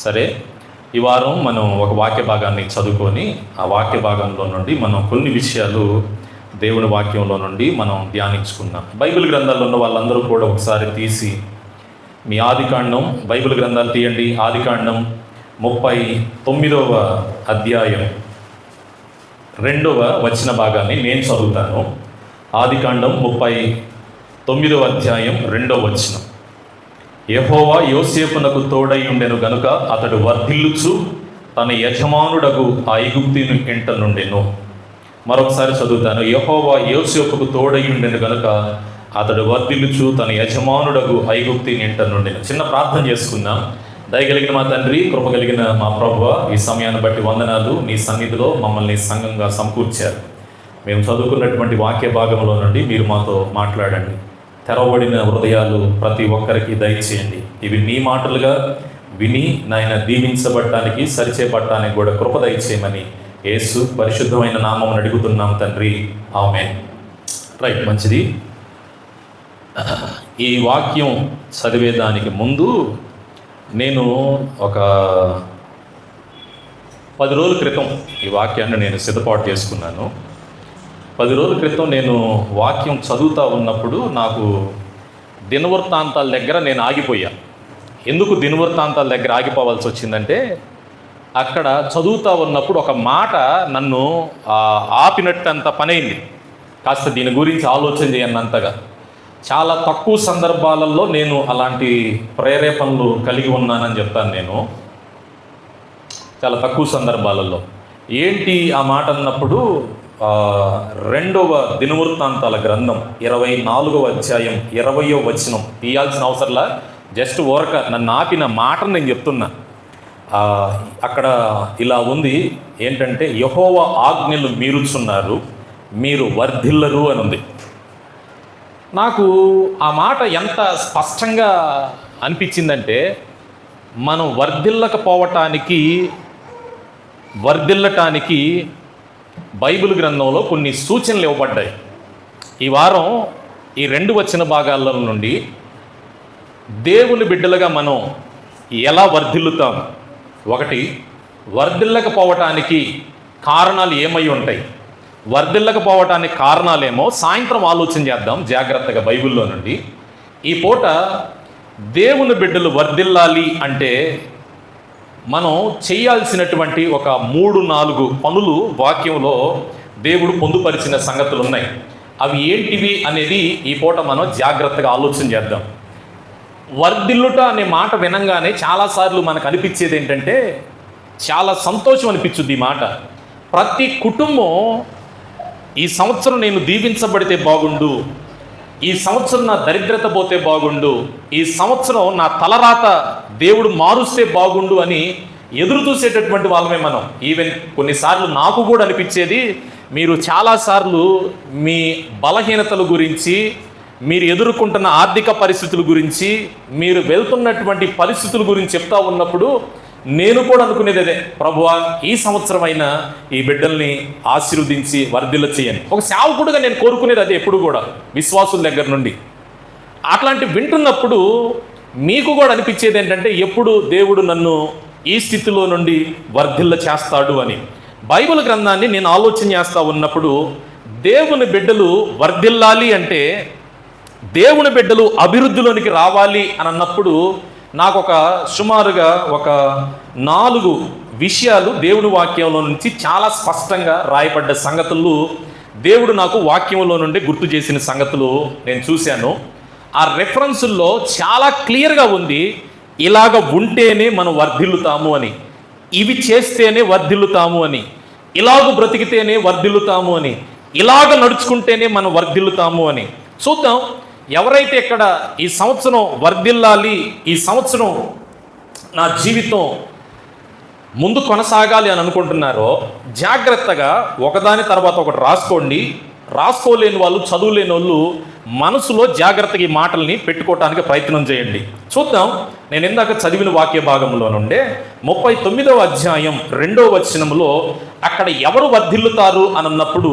సరే, ఈ వారం మనం ఒక వాక్య భాగాన్ని చదువుకొని ఆ వాక్య భాగంలో నుండి మనం కొన్ని విషయాలు దేవుని వాక్యంలో నుండి మనం ధ్యానించుకుందాం. బైబిల్ గ్రంథాల్లో ఉన్న వాళ్ళందరూ కూడా ఒకసారి తీసి మీ ఆదికాండం బైబిల్ గ్రంథాలు తీయండి. ఆదికాండం 39వ అధ్యాయం 2వ వచన భాగాన్ని నేను చదువుతాను. ఆదికాండం 39వ అధ్యాయం 2వ వచనం. యెహోవా యోసేపునకు తోడై ఉండెను గనుక అతడు వర్ధిల్లుచు తన యజమానుడగు ఆ ఐగుప్తీయుని ఇంట నుండెను. మరొకసారి చదువుతాను. యెహోవా యోసేపుకు తోడై ఉండెను గనుక అతడు వర్ధిల్లుచు తన యజమానుడగు ఐగుప్తీయుని ఇంట నుండెను. చిన్న ప్రార్థన చేసుకుందాం. దయగలిగిన మా తండ్రి, కృప కలిగిన మా ప్రభువా, ఈ సమయాన్ని బట్టి వందనాలు. నీ సన్నిధిలో మమ్మల్ని సంఘంగా సమకూర్చారు. మేము చదువుకున్నటువంటి వాక్య భాగంలో నుండి మీరు మాతో మాట్లాడండి. తెరవబడిన హృదయాలు ప్రతి ఒక్కరికి దయచేయండి. ఇవి నీ మాటలుగా విని నాయన దీవించబడటానికి సరిచేపట్టడానికి కూడా కృప దయచేయమని యేసు పరిశుద్ధమైన నామం అడుగుతున్నాం తండ్రి, ఆమేన్. రైట్, మంచిది. ఈ వాక్యం చదివేదానికి ముందు నేను ఒక 10 రోజుల క్రితం ఈ వాక్యాన్ని నేను సిద్ధపాటు చేసుకున్నాను. 10 రోజుల క్రితం నేను వాక్యం చదువుతూ ఉన్నప్పుడు నాకు దినవృత్తాంతాల దగ్గర నేను ఆగిపోయా. ఎందుకు దినవృత్తాంతాల దగ్గర ఆగిపోవాల్సి వచ్చిందంటే, అక్కడ చదువుతూ ఉన్నప్పుడు ఒక మాట నన్ను ఆపినట్టంత పనైంది. కాస్త దీని గురించి ఆలోచన చేయనంతగా. చాలా తక్కువ సందర్భాలలో నేను అలాంటి ప్రేరేపణలు కలిగి ఉన్నానని చెప్తాను. నేను చాలా తక్కువ సందర్భాలలో. ఏంటి ఆ మాట అన్నప్పుడు, 2వ దినవృత్తాంతాల గ్రంథం 24వ అధ్యాయం 20వ వచనం తీయాల్సిన అవసరంలా, జస్ట్ ఓరక నన్ను ఆపిన మాటను నేను చెప్తున్నా. అక్కడ ఇలా ఉంది, ఏంటంటే యెహోవా ఆజ్ఞలు మీరుచున్నారు, మీరు వర్ధిల్లరు అని ఉంది. నాకు ఆ మాట ఎంత స్పష్టంగా అనిపించిందంటే, మనం వర్ధిల్లటానికి బైబిల్ గ్రంథంలో కొన్ని సూచనలు ఇవ్వబడ్డాయి. ఈ వారం ఈ 2 వచన భాగాల నుండి దేవుని బిడ్డలుగా మనం ఎలా వర్ధిల్లుతాం, ఒకటి వర్ధిల్లకపోవటానికి కారణాలు ఏమై ఉంటాయి, వర్ధిల్లకపోవటానికి కారణాలేమో సాయంత్రం ఆలోచన చేద్దాం జాగ్రత్తగా బైబిల్లో నుండి. ఈ పూట దేవుని బిడ్డలు వర్ధిల్లాలి అంటే మనం చేయాల్సినటువంటి ఒక 3-4 పనులు వాక్యంలో దేవుడు పొందుపరిచిన సంగతులు ఉన్నాయి. అవి ఏంటివి అనేది ఈ పూట మనం జాగ్రత్తగా ఆలోచన చేద్దాం. వర్ధిల్లుట అనే మాట వినంగానే చాలాసార్లు మనకు అనిపించేది ఏంటంటే, చాలా సంతోషం అనిపించుద్ది ఈ మాట. ప్రతి కుటుంబం ఈ సంవత్సరం నేను దీవించబడితే బాగుండు, ఈ సంవత్సరం నా దరిద్రత పోతే బాగుండు, ఈ సంవత్సరం నా తలరాత దేవుడు మారుస్తే బాగుండు అని ఎదురు చూసేటటువంటి వాళ్ళమే మనం. ఈవెన్ కొన్నిసార్లు నాకు కూడా అనిపించేది, మీరు చాలాసార్లు మీ బలహీనతల గురించి, మీరు ఎదుర్కొంటున్న ఆర్థిక పరిస్థితుల గురించి, మీరు వెళ్తున్నటువంటి పరిస్థితుల గురించి చెప్తా ఉన్నప్పుడు నేను కూడా అనుకునేది అదే, ప్రభువా ఈ సంవత్సరం అయినా ఈ బిడ్డల్ని ఆశీర్వదించి వర్ధిల్ల చేయని. ఒక సేవకుడుగా నేను కోరుకునేది అదే ఎప్పుడు కూడా, విశ్వాసుల దగ్గర నుండి. అట్లాంటి వింటున్నప్పుడు మీకు కూడా అనిపించేది ఏంటంటే, ఎప్పుడు దేవుడు నన్ను ఈ స్థితిలో నుండి వర్ధిల్ల చేస్తాడు అని. బైబిల్ గ్రంథాన్ని నేను ఆలోచన చేస్తూ ఉన్నప్పుడు, దేవుని బిడ్డలు వర్ధిల్లాలి అంటే, దేవుని బిడ్డలు అభివృద్ధిలోనికి రావాలి అని అన్నప్పుడు నాకు సుమారుగా ఒక 4 విషయాలు దేవుని వాక్యంలో నుంచి చాలా స్పష్టంగా రాయబడ్డ సంగతులు, దేవుడు నాకు వాక్యంలో నుండి గుర్తు చేసిన సంగతులు నేను చూశాను. ఆ రెఫరెన్సుల్లో చాలా క్లియర్గా ఉంది, ఇలాగ ఉంటేనే మనం వర్ధిల్లుతాము అని, ఇవి చేస్తేనే వర్ధిల్లుతాము అని, ఇలాగ బ్రతికితేనే వర్ధిల్లుతాము అని, ఇలాగ నడుచుకుంటేనే మనం వర్ధిల్లుతాము అని. చూద్దాం. ఎవరైతే ఇక్కడ ఈ సంవత్సరం వర్ధిల్లాలి, ఈ సంవత్సరం నా జీవితం ముందు కొనసాగాలి అని అనుకుంటున్నారో, జాగ్రత్తగా ఒకదాని తర్వాత ఒకటి రాసుకోండి. రాసుకోలేని వాళ్ళు, చదువులేని వాళ్ళు మనసులో జాగ్రత్తగా ఈ మాటల్ని పెట్టుకోవటానికి ప్రయత్నం చేయండి. చూద్దాం. నేను ఇందాక చదివిన వాక్య భాగంలో నుండే 39వ అధ్యాయం 2వ వచనంలో అక్కడ ఎవరు వర్ధిల్లుతారు అని అన్నప్పుడు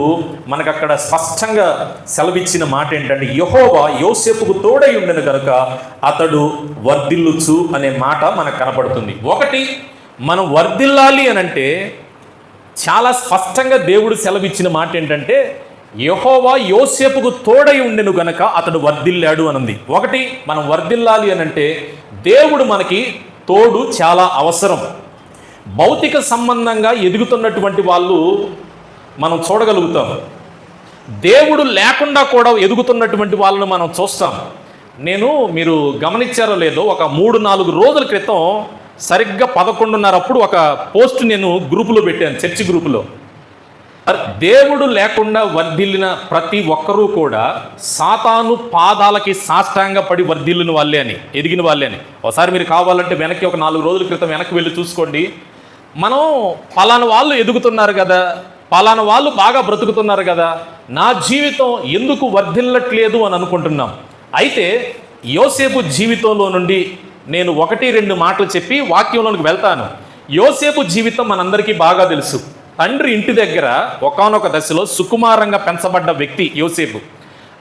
మనకు అక్కడ స్పష్టంగా సెలవిచ్చిన మాట ఏంటంటే, యెహోవా యోసేపుకు తోడై ఉండెను గనుక అతడు వర్ధిల్లుచు అనే మాట మనకు కనపడుతుంది. ఒకటి, మనం వర్ధిల్లాలి అని అంటే చాలా స్పష్టంగా దేవుడు సెలవిచ్చిన మాట ఏంటంటే, యెహోవా యోసేపుకు తోడై ఉండెను గనక అతడు వర్ధిల్లాడు అనంది. ఒకటి, మనం వర్ధిల్లాలి అని అంటే దేవుడు మనకి తోడు చాలా అవసరం. భౌతిక సంబంధంగా ఎదుగుతున్నటువంటి వాళ్ళు మనం చూడగలుగుతాం. దేవుడు లేకుండా కూడా ఎదుగుతున్నటువంటి వాళ్ళను మనం చూస్తాం. మీరు గమనించారో లేదో, ఒక 3-4 రోజుల క్రితం సరిగ్గా 11:30 అప్పుడు ఒక పోస్ట్ నేను గ్రూపులో పెట్టాను, చర్చి గ్రూపులో. దేవుడు లేకుండా వర్ధిల్లిన ప్రతి ఒక్కరూ కూడా సాతాను పాదాలకి సాష్టాంగ పడి వర్ధిల్లిన వాళ్ళే అని, ఎదిగిన వాళ్ళే అని. ఒకసారి మీరు కావాలంటే వెనక్కి ఒక 4 రోజుల క్రితం వెనక్కి వెళ్ళి చూసుకోండి. మనం పలానా వాళ్ళు ఎదుగుతున్నారు కదా, పలానా వాళ్ళు బాగా బ్రతుకుతున్నారు కదా, నా జీవితం ఎందుకు వర్ధిల్లట్లేదు అని అనుకుంటున్నాం. అయితే యోసేపు జీవితంలో నుండి నేను 1-2 మాటలు చెప్పి వాక్యంలోనికి వెళ్తాను. యోసేపు జీవితం మనందరికీ బాగా తెలుసు. తండ్రి ఇంటి దగ్గర ఒకానొక దశలో సుకుమారంగా పెంచబడ్డ వ్యక్తి యోసేపు.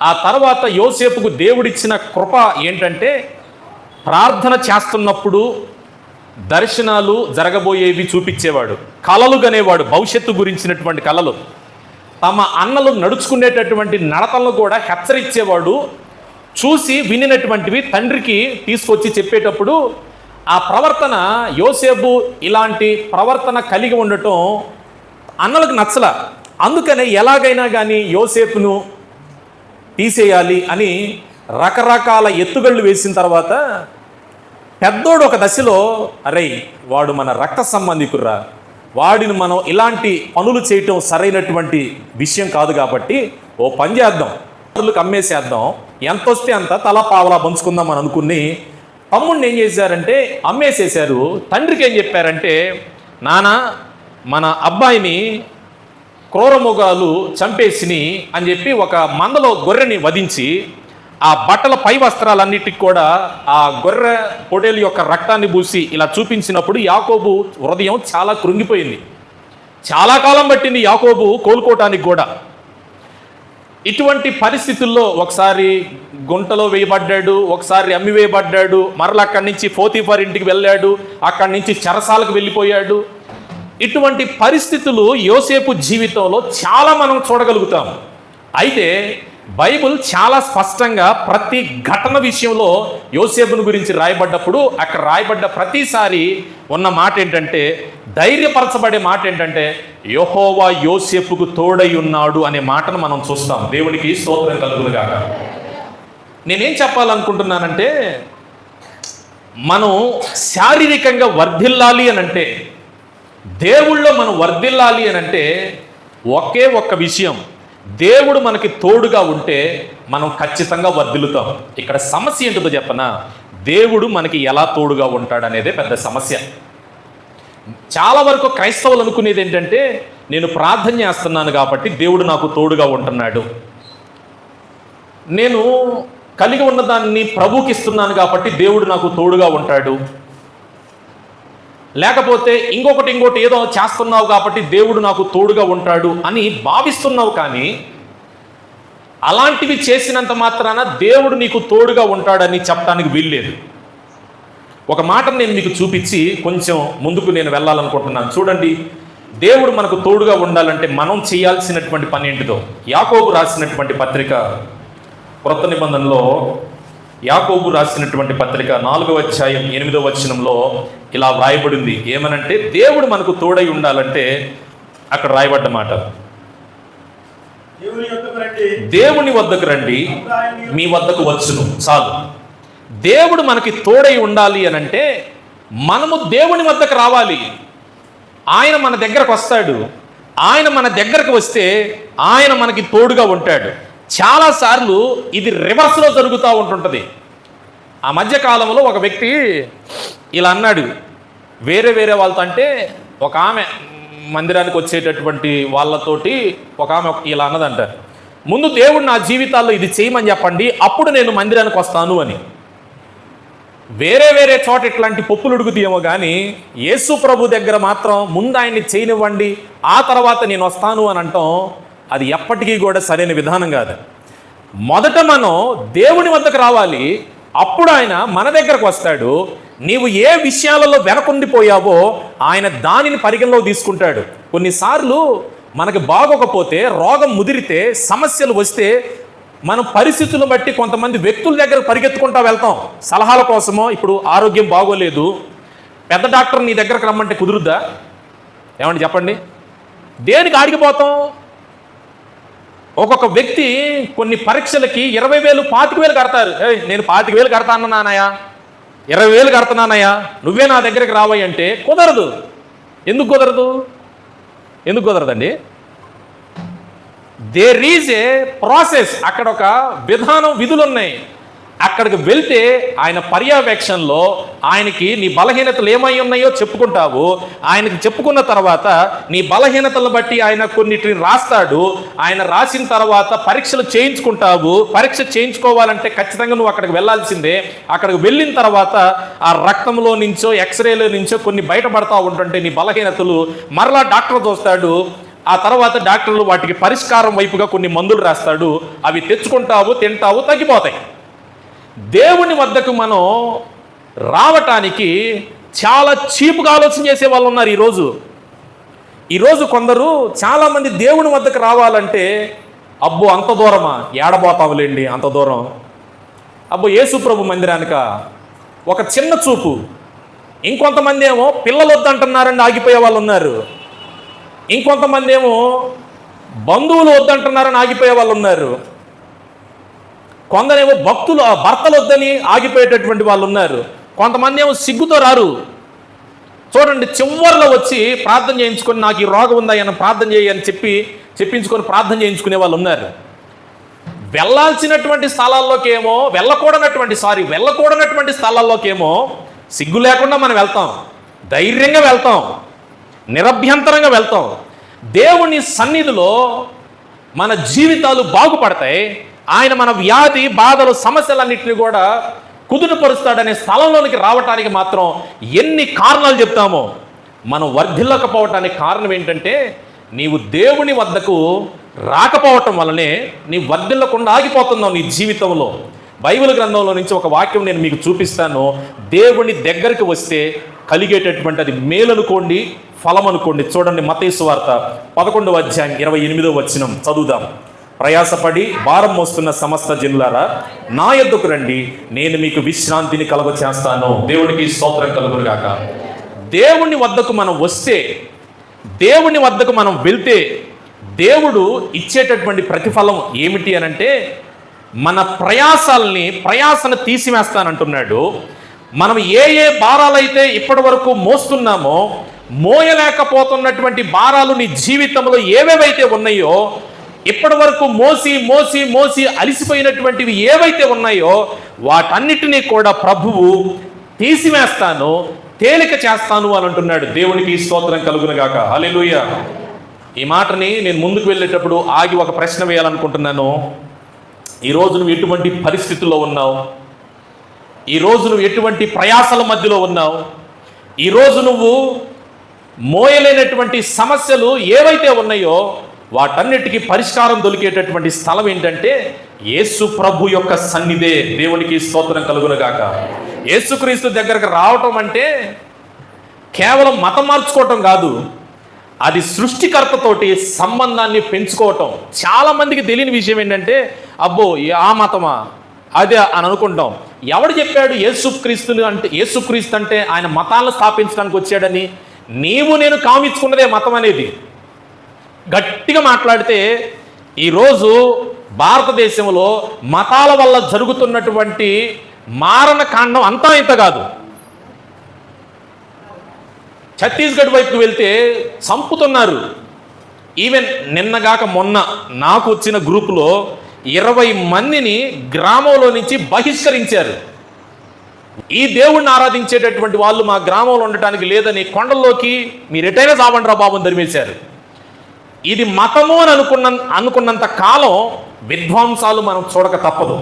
ఆ తర్వాత యోసేపుకు దేవుడిచ్చిన కృప ఏంటంటే, ప్రార్థన చేస్తున్నప్పుడు దర్శనాలు జరగబోయేవి చూపించేవాడు, కలలు గనేవాడు, భవిష్యత్తు గురించినటువంటి కలలు. తమ అన్నలు నడుచుకునేటటువంటి నడతలను కూడా హెచ్చరించేవాడు. చూసి వినినటువంటివి తండ్రికి తీసుకొచ్చి చెప్పేటప్పుడు ఆ ప్రవర్తన, యోసేపు ఇలాంటి ప్రవర్తన కలిగి ఉండటం అన్నలకు నచ్చల. అందుకనే ఎలాగైనా కానీ యోసేపును తీసేయాలి అని రకరకాల ఎత్తుగళ్ళు వేసిన తర్వాత పెద్దోడు ఒక దశలో, అరే వాడు మన రక్త సంబంధికుర్రా, వాడిని మనం ఇలాంటి పనులు చేయటం సరైనటువంటి విషయం కాదు కాబట్టి ఓ పని చేద్దాం, అమ్మేసేద్దాం, ఎంత వస్తే అంత తలా పావలా పంచుకుందాం అని అనుకుని తమ్ముడిని ఏం చేశారంటే అమ్మేసేశారు. తండ్రికి ఏం చెప్పారంటే, నాన్న మన అబ్బాయిని క్రూరమృగాలు చంపేసిని అని చెప్పి ఒక మందలో గొర్రెని వధించి ఆ బట్టల పై వస్త్రాలన్నిటికి కూడా ఆ గొర్రె పొటేలు యొక్క రక్తాన్ని పూసి ఇలా చూపించినప్పుడు యాకోబు హృదయం చాలా కృంగిపోయింది. చాలా కాలం పట్టింది యాకోబు కోలుకోవటానికి కూడా. ఇటువంటి పరిస్థితుల్లో ఒకసారి గుంటలో వేయబడ్డాడు, ఒకసారి అమ్మి వేయబడ్డాడు, మరలా అక్కడి నుంచి పోతీఫర్ ఇంటికి వెళ్ళాడు, అక్కడి నుంచి చెరసాలకు వెళ్ళిపోయాడు. ఇటువంటి పరిస్థితులు యోసేపు జీవితంలో చాలా మనం చూడగలుగుతాం. అయితే బైబిల్ చాలా స్పష్టంగా ప్రతి ఘటన విషయంలో యోసేపును గురించి రాయబడ్డప్పుడు అక్కడ రాయబడ్డ ప్రతిసారి ఉన్న మాట ఏంటంటే, ధైర్యపరచబడే మాట ఏంటంటే, యెహోవా యోసేపుకు తోడై ఉన్నాడు అనే మాటను మనం చూస్తాం. దేవునికి స్తోత్రం కలుగునుగాక. నేనేం చెప్పాలనుకుంటున్నానంటే, మనం శారీరకంగా వర్ధిల్లాలి అని అంటే, దేవుళ్ళో మనం వర్ధిల్లాలి అని అంటే ఒకే ఒక్క విషయం, దేవుడు మనకి తోడుగా ఉంటే మనం ఖచ్చితంగా వర్ధిల్లుతాం. ఇక్కడ సమస్య ఏంటో చెప్పనా, దేవుడు మనకి ఎలా తోడుగా ఉంటాడు అనేదే పెద్ద సమస్య. చాలా వరకు క్రైస్తవులు అనుకునేది ఏంటంటే, నేను ప్రార్థన చేస్తున్నాను కాబట్టి దేవుడు నాకు తోడుగా ఉంటున్నాడు, నేను కలిగి ఉన్నదాన్ని ప్రభువుకి ఇస్తున్నాను కాబట్టి దేవుడు నాకు తోడుగా ఉంటాడు, లేకపోతే ఇంకోటి ఏదో చేస్తున్నావు కాబట్టి దేవుడు నాకు తోడుగా ఉంటాడు అని భావిస్తున్నావు. కానీ అలాంటివి చేసినంత మాత్రాన దేవుడు నీకు తోడుగా ఉంటాడని చెప్పడానికి వీల్లేదు. ఒక మాటను నేను మీకు చూపించి కొంచెం ముందుకు నేను వెళ్ళాలనుకుంటున్నాను. చూడండి, దేవుడు మనకు తోడుగా ఉండాలంటే మనం చేయాల్సినటువంటి పని ఏంటిదో యాకోబు రాసినటువంటి పత్రిక, క్రొత్త నిబంధనలో యాకోబు రాసినటువంటి పత్రిక 4వ అధ్యాయం 8వ వచనంలో ఇలా వ్రాయబడింది. ఏమనంటే, దేవుడు మనకు తోడై ఉండాలంటే అక్కడ రాయబడ్డ మాట, దేవుని వద్దకు రండి మీ వద్దకు వచ్చును. చాలు. దేవుడు మనకి తోడై ఉండాలి అని అంటే మనము దేవుని వద్దకు రావాలి. ఆయన మన దగ్గరకు వస్తాడు. ఆయన మన దగ్గరకు వస్తే ఆయన మనకి తోడుగా ఉంటాడు. చాలాసార్లు ఇది రివర్స్లో జరుగుతూ ఉంటుంటుంది. ఆ మధ్యకాలంలో ఒక వ్యక్తి ఇలా అన్నాడు వేరే వాళ్ళతో, అంటే ఒక ఆమె మందిరానికి వచ్చేటటువంటి వాళ్ళతోటి ఒక ఆమె ఇలా అన్నదంట, ముందు దేవుడు నా జీవితాల్లో ఇది చేయమని చెప్పండి, అప్పుడు నేను మందిరానికి వస్తాను అని. వేరే వేరే చోట ఇట్లాంటి పప్పులు ఉడుకుతాయేమో కానీ యేసు ప్రభు దగ్గర మాత్రం ముందు ఆయన్ని చేయనివ్వండి, ఆ తర్వాత నేను వస్తాను అని అంటాం, అది ఎప్పటికీ కూడా సరైన విధానం కాదు. మొదట మనం దేవుని వద్దకు రావాలి, అప్పుడు ఆయన మన దగ్గరకు వస్తాడు. నీవు ఏ విషయాలలో వెనకుండిపోయావో ఆయన దానిని పరిగణలో తీసుకుంటాడు. కొన్నిసార్లు మనకి బాగోకపోతే, రోగం ముదిరితే, సమస్యలు వస్తే మనం పరిస్థితులను బట్టి కొంతమంది వ్యక్తుల దగ్గర పరిగెత్తుకుంటా వెళ్తాం సలహాల కోసమో. ఇప్పుడు ఆరోగ్యం బాగోలేదు, పెద్ద డాక్టర్ నీ దగ్గరకు రమ్మంటే కుదురుద్దా? ఏమండి చెప్పండి, దేనికి ఆడిగిపోతాం? ఒక్కొక్క వ్యక్తి కొన్ని పరీక్షలకి 20,000 25,000 కడతారు. నేను 25,000 కడతాను నానయ్య, 20,000 కడతానయ్యా, నువ్వే నా దగ్గరికి రావయ్యి అంటే కుదరదు. ఎందుకు కుదరదు? ఎందుకు కుదరదండి? There is a process. అక్కడ ఒక విధానం, విధులు ఉన్నాయి. అక్కడికి వెళ్తే ఆయన పర్యవేక్షణలో ఆయనకి నీ బలహీనతలు ఏమై ఉన్నాయో చెప్పుకుంటావు. ఆయనకి చెప్పుకున్న తర్వాత నీ బలహీనతలను బట్టి ఆయన కొన్నిటిని రాస్తాడు. ఆయన రాసిన తర్వాత పరీక్షలు చేయించుకుంటావు. పరీక్ష చేయించుకోవాలంటే ఖచ్చితంగా నువ్వు అక్కడికి వెళ్ళాల్సిందే. అక్కడికి వెళ్ళిన తర్వాత ఆ రక్తంలో నుంచో ఎక్స్రేలో నుంచో కొన్ని బయటపడతా ఉంటుంటే నీ బలహీనతలు మరలా డాక్టర్ చూస్తాడు. ఆ తర్వాత డాక్టర్లు వాటికి పరిష్కారం వైపుగా కొన్ని మందులు రాస్తాడు. అవి తెచ్చుకుంటావు, తింటావు, తగ్గిపోతాయి. దేవుని వద్దకు మనం రావటానికి చాలా చీపుగా ఆలోచన చేసే వాళ్ళు ఉన్నారు ఈరోజు కొందరు చాలామంది దేవుని వద్దకు రావాలంటే, అబ్బో అంత దూరమా, ఏడబోతావులేండి అంత దూరం, అబ్బో యేసు ప్రభు మందిరానిక, ఒక చిన్న చూపు. ఇంకొంతమంది ఏమో పిల్లలు వద్దంటున్నారని ఆగిపోయే వాళ్ళు ఉన్నారు. ఇంకొంతమంది ఏమో బంధువులు వద్దంటున్నారని ఆగిపోయే వాళ్ళు ఉన్నారు. కొందరేమో భర్తలు వద్దని ఆగిపోయేటటువంటి వాళ్ళు ఉన్నారు. కొంతమంది ఏమో సిగ్గుతో రారు. చూడండి, చివరిలో వచ్చి ప్రార్థన చేయించుకొని నాకు ఈ రోగం ఉందా అని ప్రార్థన చేయని చెప్పించుకొని ప్రార్థన చేయించుకునే వాళ్ళు ఉన్నారు. వెళ్ళాల్సినటువంటి స్థలాల్లోకేమో వెళ్ళకూడనటువంటి స్థలాల్లోకేమో సిగ్గు లేకుండా మనం వెళ్తాం, ధైర్యంగా వెళ్తాం, నిరభ్యంతరంగా వెళ్తాం. దేవుని సన్నిధిలో మన జీవితాలు బాగుపడతాయి. ఆయన మన వ్యాధి, బాధలు, సమస్యలన్నింటినీ కూడా కుదుటపరుస్తాడనే స్థలంలోనికి రావటానికి మాత్రం ఎన్ని కారణాలు చెప్తామో. మనం వర్ధిల్లకపోవటానికి కారణం ఏంటంటే, నీవు దేవుని వద్దకు రాకపోవటం వల్లనే నీ వర్ధిల్లకుండా ఆగిపోతున్నావు నీ జీవితంలో. బైబిల్ గ్రంథంలో నుంచి ఒక వాక్యం నేను మీకు చూపిస్తాను. దేవుని దగ్గరికి వస్తే కలిగేటటువంటి అది మేలనుకోండి, ఫలం అనుకోండి. చూడండి, మత్తయి సువార్త 11వ అధ్యాయం 28వ వచనం చదువుదాం. ప్రయాసపడి భారం మోస్తున్న సమస్త జనులారా నా యొద్దకు రండి, నేను మీకు విశ్రాంతిని కలుగ చేస్తాను. దేవునికి స్తోత్రం కలుగునుగాక. దేవుని వద్దకు మనం వస్తే, దేవుని వద్దకు మనం వెళ్తే దేవుడు ఇచ్చేటటువంటి ప్రతిఫలం ఏమిటి అనంటే, మన ప్రయాసను తీసివేస్తానంటున్నాడు. మనం ఏ భారాలైతే ఇప్పటి వరకు మోస్తున్నామో, మోయలేకపోతున్నటువంటి భారాలు నీ జీవితంలో ఏవేవైతే ఉన్నాయో, ఇప్పటి వరకు మోసి మోసి మోసి అలిసిపోయినటువంటివి ఏవైతే ఉన్నాయో వాటన్నిటినీ కూడా ప్రభువు తీసివేస్తాను, తేలిక చేస్తాను అని అంటున్నాడు. దేవునికి స్తోత్రం కలుగునుగాక. హల్లెలూయా. ఈ మాటని నేను ముందుకు వెళ్ళేటప్పుడు ఆగి ఒక ప్రశ్న వేయాలనుకుంటున్నాను. ఈరోజు నువ్వు ఎటువంటి పరిస్థితుల్లో ఉన్నావు? ఈరోజు నువ్వు ఎటువంటి ప్రయాసల మధ్యలో ఉన్నావు? ఈరోజు నువ్వు మోయలేనటువంటి సమస్యలు ఏవైతే ఉన్నాయో వాటన్నిటికీ పరిష్కారం దొరికేటటువంటి స్థలం ఏంటంటే యేసు ప్రభు యొక్క సన్నిధే. దేవునికి స్తోత్రం కలుగునుగాక. యేసుక్రీస్తు దగ్గరకు రావటం అంటే కేవలం మతం మార్చుకోవటం కాదు, అది సృష్టికర్తతోటి సంబంధాన్ని పెంచుకోవటం. చాలామందికి తెలియని విషయం ఏంటంటే, అబ్బో ఆ మతమా అదే అని అనుకుంటాం. ఎవడు చెప్పాడు యేసుక్రీస్తు అంటే ఆయన మతాలను స్థాపించడానికి వచ్చాడని? నీవు నేను కామించుకున్నదే మతం అనేది. గట్టిగా మాట్లాడితే ఈరోజు భారతదేశంలో మతాల వల్ల జరుగుతున్నటువంటి మారణ కాండం అంతా ఇంత కాదు. ఛత్తీస్గఢ్ వైపుకు వెళ్తే చంపుతున్నారు. ఈవెన్ నిన్నగాక మొన్న నాకు వచ్చిన గ్రూపులో 20 మందిని గ్రామంలో నుంచి బహిష్కరించారు. ఈ దేవుణ్ణి ఆరాధించేటటువంటి వాళ్ళు మా గ్రామంలో ఉండటానికి లేదని కొండల్లోకి మీరు ఎటైనా సావండ్రా బాబుని ధరిమేశారు. ఇది మతము అని అనుకున్నంత కాలం విధ్వంసాలు మనం చూడక తప్పదు.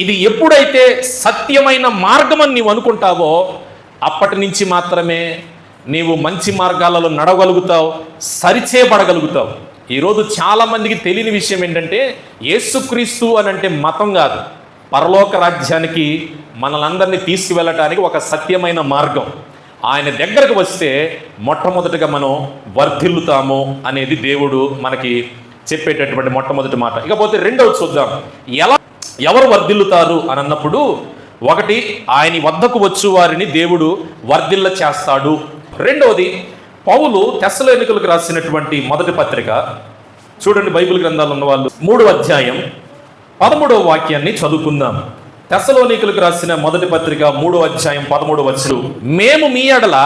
ఇది ఎప్పుడైతే సత్యమైన మార్గం అని నీవు అనుకుంటావో అప్పటి నుంచి మాత్రమే నీవు మంచి మార్గాలలో నడవగలుగుతావు, సరిచేయబడగలుగుతావు. ఈరోజు చాలామందికి తెలియని విషయం ఏంటంటే యేసుక్రీస్తు అని అంటే మతం కాదు, పరలోక రాజ్యానికి మనలందరినీ తీసుకువెళ్ళటానికి ఒక సత్యమైన మార్గం. ఆయన దగ్గరకు వస్తే మొట్టమొదటిగా మనం వర్ధిల్లుతాము అనేది దేవుడు మనకి చెప్పేటటువంటి మొట్టమొదటి మాట. ఇకపోతే రెండవది చూద్దాం, ఎవరు వర్ధిల్లుతారు అని అన్నప్పుడు, ఒకటి ఆయన వద్దకు వచ్చు వారిని దేవుడు వర్ధిల్ల చేస్తాడు. రెండవది పౌలు తెస్సలోనికలకు రాసినటువంటి మొదటి పత్రిక చూడండి, బైబిల్ గ్రంథాలు ఉన్న వాళ్ళు 3వ అధ్యాయం 13వ వాక్యాన్ని చదువుకుందాం. తెస్సలోనికలకు రాసిన మొదటి పత్రిక 3వ అధ్యాయం 13వ వచనం, మేము మీ ఎడల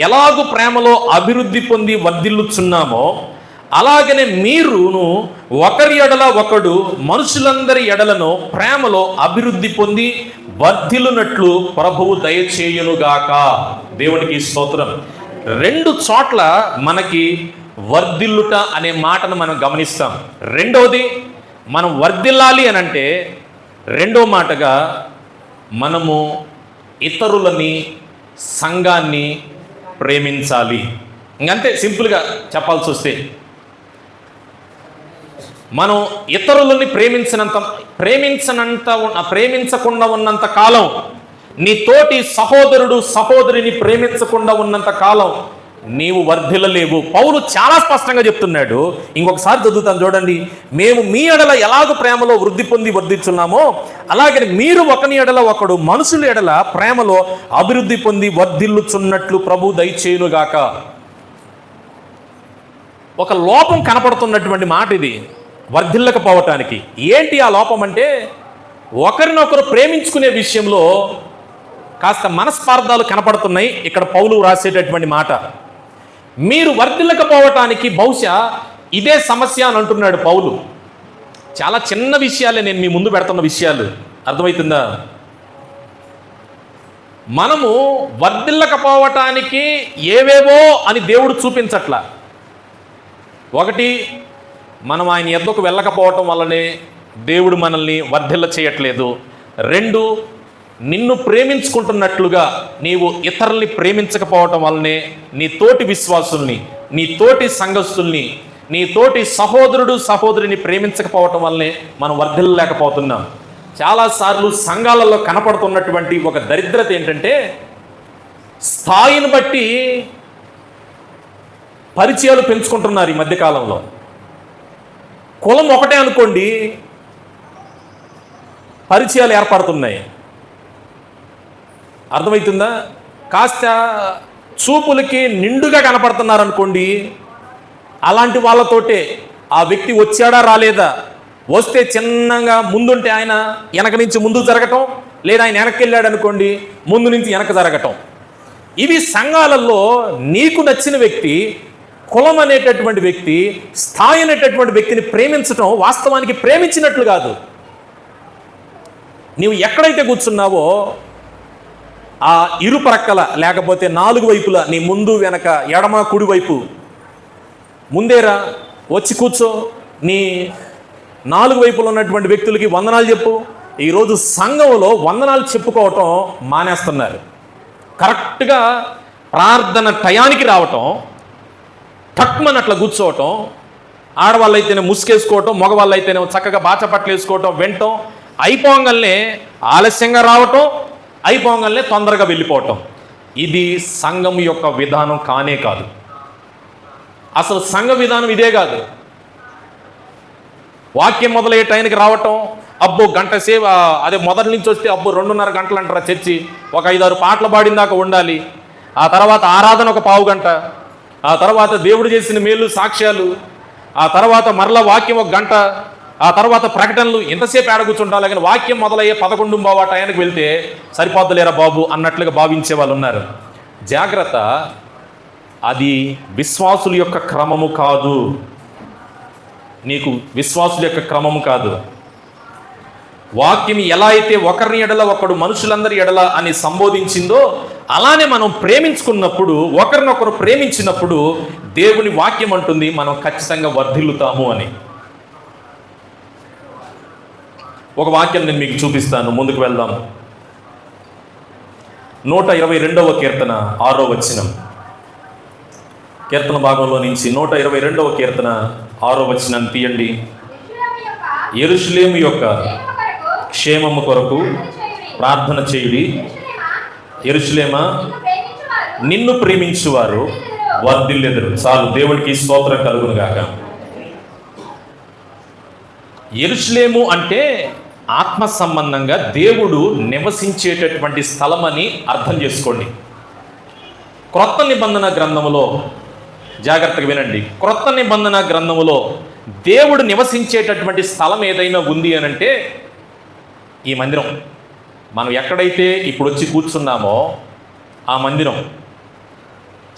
ఎలాగు ప్రేమలో అభివృద్ధి పొంది వర్ధిల్లుచున్నామో అలాగనే మీరును ఒకరి ఎడల ఒకడు మనుషులందరి ఎడలను ప్రేమలో అభివృద్ధి పొంది వర్ధిల్లునట్లు ప్రభువు దయచేయునుగాక. దేవునికి స్తోత్రం. 2 చోట్ల మనకి వర్ధిల్లుట అనే మాటను మనం గమనిస్తాం. రెండవది, మనం వర్ధిల్లాలి అని అంటే రెండో మాటగా మనము ఇతరులని, సంఘాన్ని ప్రేమించాలి. ఇంకంతే, సింపుల్గా చెప్పాల్సి వస్తే మనం ఇతరులని ప్రేమించకుండా ఉన్నంత కాలం, నీ తోటి సహోదరుడు సహోదరిని ప్రేమించకుండా ఉన్నంత కాలం నీవు వర్ధిల్లలేవు. పౌలు చాలా స్పష్టంగా చెప్తున్నాడు. ఇంకొకసారి చదువుతాను చూడండి, మేము మీ ఎడల ఎలాగ ప్రేమలో వృద్ధి పొంది వర్ధిల్లుచున్నామో అలాగే మీరు ఒకని ఎడల ఒకడు మనుషుల ఎడల ప్రేమలో అభివృద్ధి పొంది వర్ధిల్లుచున్నట్లు ప్రభు దయచేయునుగాక. ఒక లోపం కనపడుతున్నటువంటి మాట ఇది, వర్ధిల్లకపోవటానికి. ఏంటి ఆ లోపం అంటే, ఒకరినొకరు ప్రేమించుకునే విషయంలో కాస్త మనస్పార్థాలు కనపడుతున్నాయి. ఇక్కడ పౌలు రాసేటటువంటి మాట, మీరు వర్ధిల్లకపోవటానికి బహుశా ఇదే సమస్య అని అంటున్నాడు పౌలు. చాలా చిన్న విషయాలే నేను మీ ముందు పెడుతున్న విషయాలు, అర్థమవుతుందా? మనము వర్ధిల్లకపోవటానికి ఏవేవో అని దేవుడు చూపించట్లా. ఒకటి, మనం ఆయన ఎద్దకు వెళ్ళకపోవటం వల్లనే దేవుడు మనల్ని వర్ధిల్ల చేయట్లేదు. 2, నిన్ను ప్రేమించుకుంటున్నట్లుగా నీవు ఇతరుల్ని ప్రేమించకపోవటం వల్లనే నీ తోటి విశ్వాసుల్ని, నీ తోటి సంఘస్థుల్ని, నీ తోటి సహోదరుడు సహోదరిని ప్రేమించకపోవటం వల్లనే మనం వర్ధిల్లలేకపోతున్నాం. చాలాసార్లు సంఘాలలో కనపడుతున్నటువంటి ఒక దరిద్రత ఏంటంటే, స్థాయిని బట్టి పరిచయాలు పెంచుకుంటున్నారు ఈ మధ్యకాలంలో. కులం ఒకటే అనుకోండి, పరిచయాలు ఏర్పడుతున్నాయి. అర్థమవుతుందా? కాస్త చూపులకి నిండుగా కనపడుతున్నారు అనుకోండి, అలాంటి వాళ్ళతోటే ఆ వ్యక్తి వచ్చాడా రాలేదా, వస్తే చిన్నగా ముందుంటే ఆయన వెనక నుంచి ముందు జరగటం, లేదా ఆయన వెనక్కి వెళ్ళాడు అనుకోండి ముందు నుంచి వెనక జరగటం. ఇవి సంఘాలలో నీకు నచ్చిన వ్యక్తి, కులం అనేటటువంటి వ్యక్తి, స్థాయి అనేటటువంటి వ్యక్తిని ప్రేమించటం వాస్తవానికి ప్రేమించినట్లు కాదు. నీవు ఎక్కడైతే కూర్చున్నావో ఆ ఇరు ప్రక్కల, లేకపోతే 4 వైపులా, నీ ముందు వెనక ఎడమ కుడి వైపు, ముందేరా వచ్చి కూర్చో, నీ 4 వైపులు ఉన్నటువంటి వ్యక్తులకి వందనాలు చెప్పు. ఈరోజు సంఘంలో వందనాలు చెప్పుకోవటం మానేస్తున్నారు. కరెక్ట్గా ప్రార్థన టయానికి రావటం, టక్మని అట్లా కూర్చోవటం, ఆడవాళ్ళు అయితేనే ముసుకేసుకోవటం, మగవాళ్ళు అయితేనే చక్కగా బాచపట్లు వేసుకోవటం, వినటం, అయిపోగానే ఆలస్యంగా రావటం, అయిపోగానే తొందరగా వెళ్ళిపోవటం. ఇది సంఘం యొక్క విధానం కానే కాదు. అసలు సంఘ విధానం ఇదే కాదు. వాక్యం మొదలయ్యే టైంకి రావటం, అబ్బో గంట సేపు, అదే మొదటి నుంచి వస్తే అబ్బో 2.5 గంటలు అంటారా చర్చి, ఒక 5-6 పాటలు పాడిన దాకా ఉండాలి, ఆ తర్వాత ఆరాధన ఒక పావు గంట, ఆ తర్వాత దేవుడు చేసిన మేలు సాక్ష్యాలు, ఆ తర్వాత మరలా వాక్యం 1 గంట, ఆ తర్వాత ప్రకటనలు. ఎంతసేపు ఏడ కూర్చుంటారు, కానీ వాక్యం మొదలయ్యే 11:15 టైంకి వెళ్తే సరిపోద్దులేరా బాబు అన్నట్లుగా భావించే వాళ్ళు ఉన్నారు. జాగ్రత్త, అది విశ్వాసుల యొక్క క్రమము కాదు. నీకు విశ్వాసుల యొక్క క్రమము కాదు. వాక్యం ఎలా అయితే ఒకరిని ఎడల ఒకడు మనుషులందరి ఎడల అని సంబోధించిందో అలానే మనం ప్రేమించుకున్నప్పుడు, ఒకరినొకరు ప్రేమించినప్పుడు దేవుని వాక్యం అంటుంది మనం ఖచ్చితంగా వర్ధిల్లుతాము అని. ఒక వాక్యం నేను మీకు చూపిస్తాను, ముందుకు వెళ్దాం. 122వ కీర్తన 6వ వచనం. కీర్తన భాగంలో నుంచి 122వ కీర్తన 6వ వచనం తీయండి. యెరూషలేము యొక్క క్షేమము కొరకు ప్రార్థన చేయుడి. యెరూషలేమా, నిన్ను ప్రేమించువారు వర్ధిల్లెదరు. చాలు, దేవుడికి స్తోత్రం కలుగును గాక. యెరూషలేము అంటే ఆత్మ సంబంధంగా దేవుడు నివసించేటటువంటి స్థలం అని అర్థం చేసుకోండి. క్రొత్త నిబంధన గ్రంథములో, జాగ్రత్తగా వినండి, క్రొత్త నిబంధన గ్రంథములో దేవుడు నివసించేటటువంటి స్థలం ఏదైనా ఉంది అని అంటే ఈ మందిరం. మనం ఎక్కడైతే ఇప్పుడు వచ్చి కూర్చున్నామో ఆ మందిరం.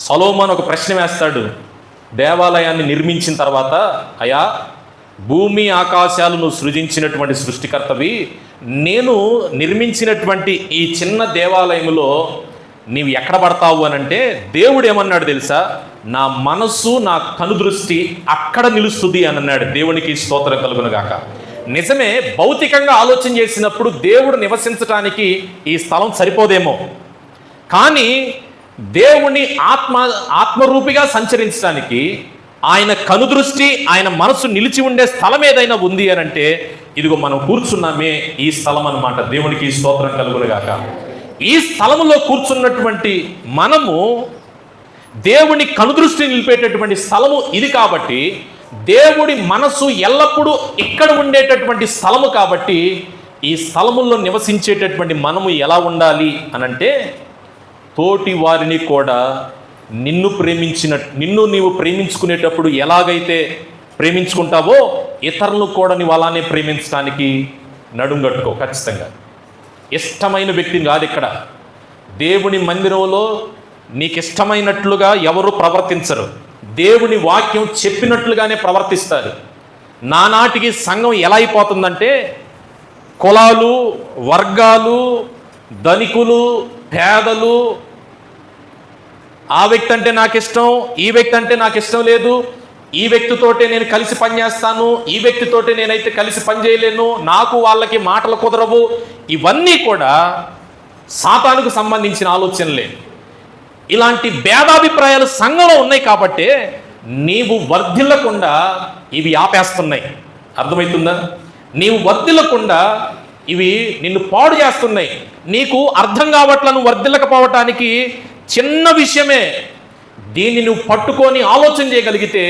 సొలొమోను ఒక ప్రశ్న వేస్తాడు దేవాలయాన్ని నిర్మించిన తర్వాత, అయా, భూమి ఆకాశాలను సృజించినటువంటి సృష్టికర్తవి, నేను నిర్మించినటువంటి ఈ చిన్న దేవాలయంలో నీవు ఎక్కడ పడతావు అని అంటే దేవుడు ఏమన్నాడు తెలుసా? నా మనస్సు, నా కనుదృష్టి అక్కడ నిలుస్తుంది అని అన్నాడు. దేవునికి స్తోత్రం కలుగును గాక. నిజమే, భౌతికంగా ఆలోచన చేసినప్పుడు దేవుడు నివసించడానికి ఈ స్థలం సరిపోదేమో, కానీ దేవుని ఆత్మరూపిగా సంచరించడానికి ఆయన కనుదృష్టి, ఆయన మనసు నిలిచి ఉండే స్థలం ఏదైనా ఉంది అని అంటే ఇదిగో మనం కూర్చున్నామే ఈ స్థలం అన్నమాట. దేవునికి స్తోత్రం కలుగును గాక. ఈ స్థలంలో కూర్చున్నటువంటి మనము దేవుని కనుదృష్టి నిలిపేటటువంటి స్థలము ఇది. కాబట్టి దేవుడి మనసు ఎల్లప్పుడూ ఇక్కడ ఉండేటటువంటి స్థలము. కాబట్టి ఈ స్థలముల్లో నివసించేటటువంటి మనము ఎలా ఉండాలి అనంటే, తోటి వారిని కూడా నిన్ను నీవు ప్రేమించుకునేటప్పుడు ఎలాగైతే ప్రేమించుకుంటావో ఇతరులను కూడా నీవు అలానే ప్రేమించడానికి నడుంగట్టుకో. ఖచ్చితంగా ఇష్టమైన వ్యక్తిని కాదు ఇక్కడ. దేవుని మందిరంలో నీకు ఇష్టమైనట్లుగా ఎవరు ప్రవర్తించరు. దేవుని వాక్యం చెప్పినట్లుగానే ప్రవర్తిస్తారు. నానాటికి సంఘం ఎలా అయిపోతుందంటే, కులాలు, వర్గాలు, ధనికులు, పేదలు, ఆ వ్యక్తి అంటే నాకు ఇష్టం, ఈ వ్యక్తి అంటే నాకు ఇష్టం లేదు, ఈ వ్యక్తితోటే నేను కలిసి పనిచేస్తాను, ఈ వ్యక్తితోటే నేనైతే కలిసి పని చేయలేను, నాకు వాళ్ళకి మాటలు కుదరవు. ఇవన్నీ కూడా సాతానుకు సంబంధించిన ఆలోచనలే. ఇలాంటి భేదాభిప్రాయాలు సంఘంలో ఉన్నాయి. కాబట్టి నీవు వర్ధిల్లకుండా ఇవి ఆపేస్తున్నాయి. అర్థమవుతుందా? నీవు వర్ధిల్లకుండా ఇవి నిన్ను పాడు చేస్తున్నాయి. నీకు అర్థం కావట్ల నువ్వు వర్ధిల్లకపోవటానికి చిన్న విషయమే. దీన్ని నువ్వు పట్టుకొని ఆలోచన చేయగలిగితే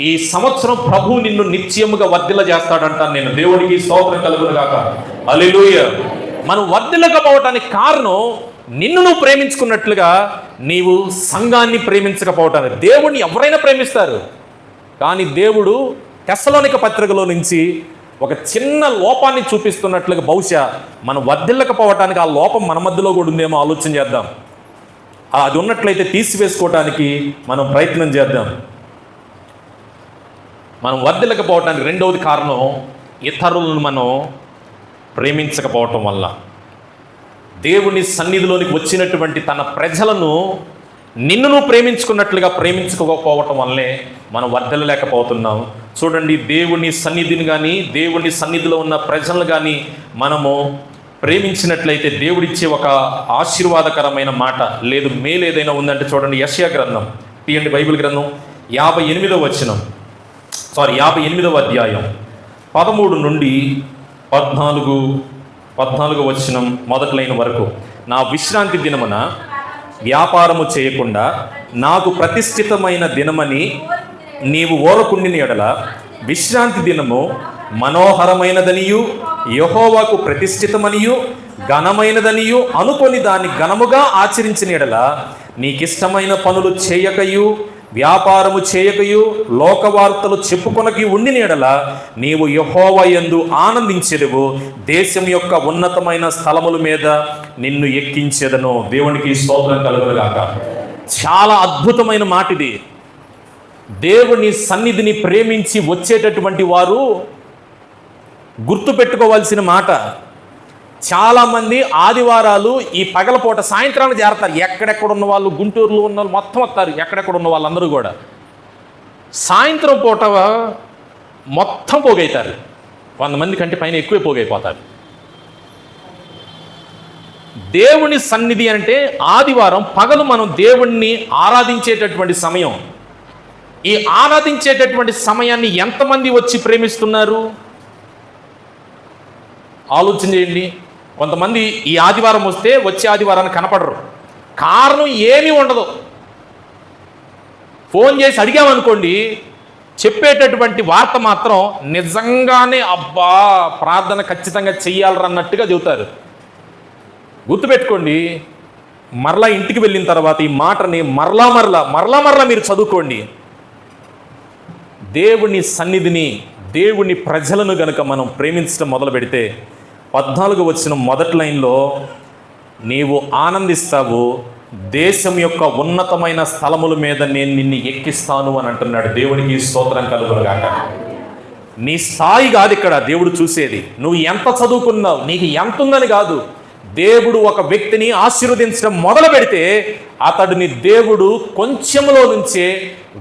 ఈ సంవత్సరం ప్రభువు నిన్ను నిత్యముగా వర్ధిల్ల చేస్తాడంటాను నేను. దేవుడికి స్తోత్రం కలుగును గాక. హల్లెలూయా. మనం వర్ధిల్లకపోవటానికి కారణం నిన్ను నువ్వు ప్రేమించుకున్నట్లుగా నీవు సంఘాన్ని ప్రేమించకపోవటానికి. దేవుడిని ఎవరైనా ప్రేమిస్తారు, కానీ దేవుడు తెస్సలోనిక పత్రికలో నుంచి ఒక చిన్న లోపాన్ని చూపిస్తున్నట్లుగా బహుశా మనం వర్ధిల్లకపోవటానికి ఆ లోపం మన మధ్యలో కూడా ఉందేమో ఆలోచన చేద్దాం. అది ఉన్నట్లయితే తీసివేసుకోవటానికి మనం ప్రయత్నం చేద్దాం. మనం వర్ధిల్లకపోవటానికి రెండవది కారణం ఇతరులను మనం ప్రేమించకపోవటం వల్ల. దేవుని సన్నిధిలోనికి వచ్చినటువంటి తన ప్రజలను నిన్ను ప్రేమించుకున్నట్లుగా ప్రేమించుకోకపోవటం వల్లే మనం వర్ధిల్లలేకపోతున్నాం. చూడండి, దేవుని సన్నిధిని కానీ దేవుని సన్నిధిలో ఉన్న ప్రజలను కానీ మనము ప్రేమించినట్లయితే దేవుడిచ్చే ఒక ఆశీర్వాదకరమైన మాట లేదు, మేలు ఏదైనా ఉందంటే చూడండి, యెషయా గ్రంథం తీయండి, బైబిల్ గ్రంథం 58వ అధ్యాయం 13 నుండి 14 వచనం మొదటి లైన్ వరకు. నా విశ్రాంతి దినమున వ్యాపారము చేయకుండా నాకు ప్రతిష్ఠితమైన దినమని నీవు ఓరకుండిన ఎడల, విశ్రాంతి దినము మనోహరమైనదనియు యెహోవాకు ప్రతిష్ఠితమనియు ఘనమైనదనియు అనుకొని దాన్ని ఘనముగా ఆచరించిన ఎడల, నీకిష్టమైన పనులు చేయకయు వ్యాపారము చేయకయు లోకవార్తలు చెప్పుకొనకి ఉండిన ఎడల నీవు యెహోవా యందు ఆనందించెదవు. దేశం యొక్క ఉన్నతమైన స్థలముల మీద నిన్ను ఎక్కించెదను. దేవునికి స్తోత్రం కలుగును గాక. చాలా అద్భుతమైన మాట ఇది. దేవుని సన్నిధిని ప్రేమించి వచ్చేటటువంటి వారు గుర్తుపెట్టుకోవాల్సిన మాట. చాలామంది ఆదివారాలు ఈ పగలపూట సాయంత్రాన్ని చేరతారు. ఎక్కడెక్కడ ఉన్న వాళ్ళు, గుంటూరులో ఉన్న వాళ్ళు మొత్తం వస్తారు. ఎక్కడెక్కడ ఉన్న వాళ్ళందరూ కూడా సాయంత్రం పూట మొత్తం పోగైతారు. 100 కంటే పైన ఎక్కువే పోగైపోతారు. దేవుని సన్నిధి అంటే ఆదివారం పగలు మనం దేవుణ్ణి ఆరాధించేటటువంటి సమయం. ఈ ఆరాధించేటటువంటి సమయాన్ని ఎంతమంది వచ్చి ప్రేమిస్తున్నారు ఆలోచన చేయండి. కొంతమంది ఈ ఆదివారం వస్తే వచ్చే ఆదివారాన్ని కనపడరు. కారణం ఏమీ ఉండదు. ఫోన్ చేసి అడిగామనుకోండి, చెప్పేటటువంటి వార్త మాత్రం నిజంగానే అబ్బా ప్రార్థన ఖచ్చితంగా చెయ్యాలన్నట్టుగా చెబుతారు. గుర్తుపెట్టుకోండి, మరలా ఇంటికి వెళ్ళిన తర్వాత ఈ మాటని మరలా మీరు చదువుకోండి. దేవుని సన్నిధిని, దేవుని ప్రజలను గనుక మనం ప్రేమించడం మొదలు పెడితే 14 వచ్చిన మొదటి లైన్లో నీవు ఆనందిస్తావు, దేశం యొక్క ఉన్నతమైన స్థలముల మీద నేను నిన్ను ఎక్కిస్తాను అని అంటున్నాడు. దేవునికి స్తోత్రం కలుగునుగాక. నీ స్థాయి కాదు ఇక్కడ దేవుడు చూసేది, నువ్వు ఎంత చదువుకున్నావు, నీకు ఎంత ఉందని కాదు. దేవుడు ఒక వ్యక్తిని ఆశీర్వదించడం మొదలు పెడితే అతడిని దేవుడు కొంచెంలో నుంచే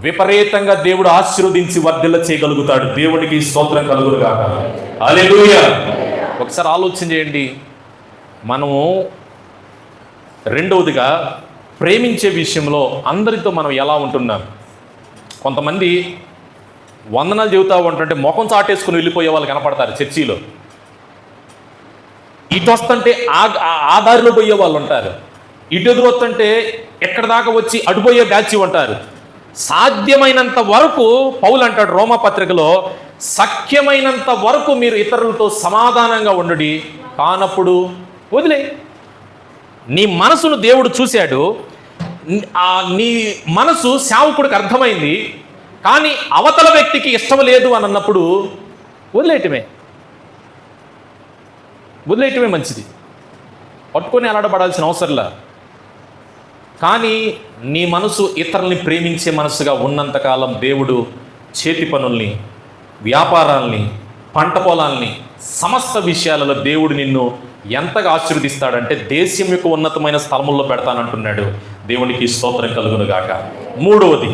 విపరీతంగా దేవుడు ఆశీర్వదించి వర్ధిల్ల చేయగలుగుతాడు. దేవునికి స్తోత్రం కలుగునుగాక. హల్లెలూయా. ఒకసారి ఆలోచన చేయండి. మనము రెండవదిగా ప్రేమించే విషయంలో అందరితో మనం ఎలా ఉంటున్నాం. కొంతమంది వందనాలు చెబుతా ఉంటుంటే ముఖం చాటేసుకుని వెళ్ళిపోయే వాళ్ళు కనపడతారు చర్చిలో. ఇటు వస్తుంటే ఆ దారిలో పోయే వాళ్ళు ఉంటారు, ఇటు ఎదురు వస్తుంటే ఎక్కడ దాకా వచ్చి అటుపోయే బ్యాచ్ ఉంటారు. సాధ్యమైనంత వరకు పౌలు అంటాడు రోమాపత్రికలో, సఖ్యమైనంత వరకు మీరు ఇతరులతో సమాధానంగా ఉండుడి, కానప్పుడు వదిలే. నీ మనసును దేవుడు చూశాడు, నీ మనసు సేవకుడికి అర్థమైంది, కానీ అవతల వ్యక్తికి ఇష్టం లేదు అని అన్నప్పుడు వదిలేయటమే మంచిది. పట్టుకొని అలాడబడాల్సిన అవసరంలా. కానీ నీ మనసు ఇతరుల్ని ప్రేమించే మనసుగా ఉన్నంతకాలం దేవుడు చేతి పనుల్ని, వ్యాపారాల్ని, పంట పొలాల్ని, సమస్త విషయాలలో దేవుడు నిన్ను ఎంతగా ఆశీర్వదిస్తాడంటే దేశం యొక్క ఉన్నతమైన స్థలముల్లో పెడతానంటున్నాడు. దేవునికి స్తోత్రం కలుగునుగాక. మూడవది,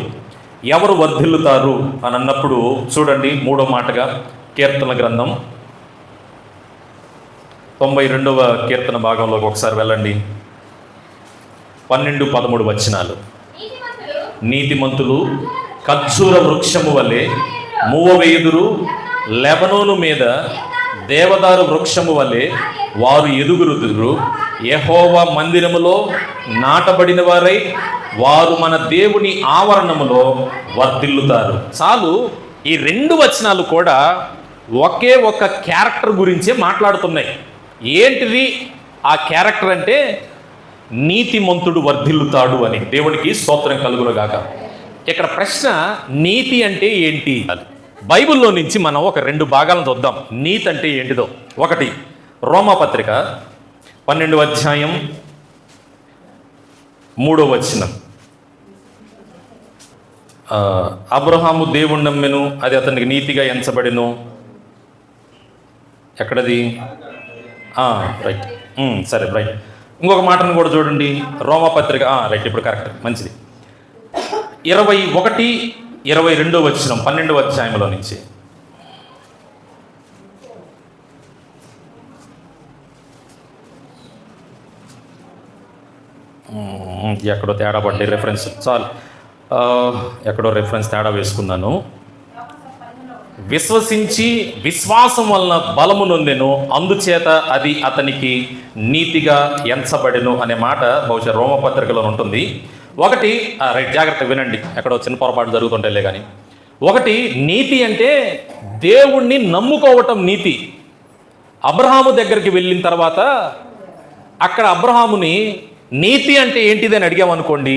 ఎవరు వర్ధిల్లుతారు అని అన్నప్పుడు చూడండి, మూడో మాటగా కీర్తన గ్రంథం 92వ కీర్తన భాగంలోకి ఒకసారి వెళ్ళండి. 12-13 వచనాలు. నీతిమంతులు ఖర్జూర వృక్షము వలె మూవవేయుదురు, లెబనోను మీద దేవదారు వృక్షము వలె వారు ఎదుగురుదురు. యెహోవా మందిరములో నాటబడిన వారై వారు మన దేవుని ఆవరణములో వర్ధిల్లుతారు. చాలు, ఈ 2 వచనాలు కూడా ఒకే ఒక క్యారెక్టర్ గురించే మాట్లాడుతున్నాయి. ఏంటిది ఆ క్యారెక్టర్ అంటే నీతిమంతుడు వర్ధిల్లుతాడు అని. దేవునికి స్తోత్రం కలుగునుగాక. ఇక్కడ ప్రశ్న, నీతి అంటే ఏంటి? బైబిల్లో నుంచి మనం ఒక 2 భాగాలను చూద్దాం. నీతి అంటే ఏంటిదో. ఒకటి, రోమాపత్రిక 12వ అధ్యాయం 3వ వచనం. అబ్రహాము దేవుణ్ణి నమ్మెను, అది అతనికి నీతిగా ఎంచబడెను. ఎక్కడది? రైట్, సరే రైట్. ఇంకొక మాటను కూడా చూడండి, రోమాపత్రిక రైట్, ఇప్పుడు కరెక్ట్, మంచిది. 21-22 వచనం 12వ అధ్యాయంలో నుంచి. ఎక్కడో తేడా పడ్డే రెఫరెన్స్, చాలు, ఎక్కడో రెఫరెన్స్ తేడా వేసుకున్నాను. విశ్వసించి విశ్వాసం వలన బలము నొందెను, అందుచేత అది అతనికి నీతిగా ఎంచబడెను అనే మాట బహుశా రోమపత్రికలో ఉంటుంది. ఒకటి, రైట్, జాగ్రత్త వినండి, ఎక్కడో చిన్న పొరపాటు జరుగుతుంటేలే కానీ. ఒకటి, నీతి అంటే దేవుణ్ణి నమ్ముకోవటం నీతి. అబ్రహాము దగ్గరికి వెళ్ళిన తర్వాత అక్కడ అబ్రహాముని నీతి అంటే ఏంటిది అని అడిగామనుకోండి,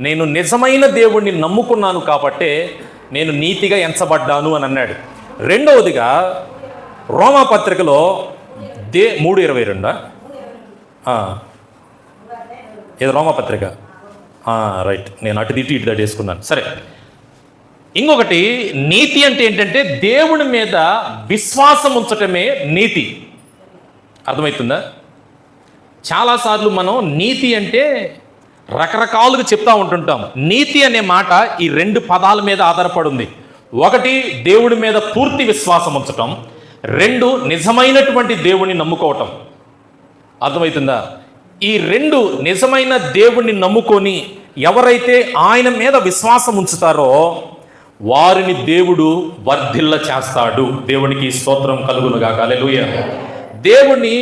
నేను నిజమైన దేవుణ్ణి నమ్ముకున్నాను కాబట్టే నేను నీతిగా ఎంచబడ్డాను అని అన్నాడు. రెండవదిగా రోమాపత్రికలో 3:22 ఏదో రోమాపత్రిక, రైట్, నేను అటు ఇటు వేసుకున్నాను, సరే. ఇంకొకటి, నీతి అంటే ఏంటంటే దేవుని మీద విశ్వాసం ఉంచటమే నీతి. అర్థమవుతుందా? చాలాసార్లు మనం నీతి అంటే రకరకాలుగా చెప్తా ఉంటుంటాం. నీతి అనే మాట ఈ 2 పదాల మీద ఆధారపడి ఉంది. ఒకటి, దేవుడి మీద పూర్తి విశ్వాసం ఉంచటం. రెండు, నిజమైనటువంటి దేవుణ్ణి నమ్ముకోవటం. అర్థమవుతుందా? ఈ రెండు, నిజమైన దేవుణ్ణి నమ్ముకొని ఎవరైతే ఆయన మీద విశ్వాసం ఉంచుతారో వారిని దేవుడు వర్ధిల్ల చేస్తాడు. దేవునికి స్తోత్రం కలుగునుగాక. హల్లెలూయా. దేవుని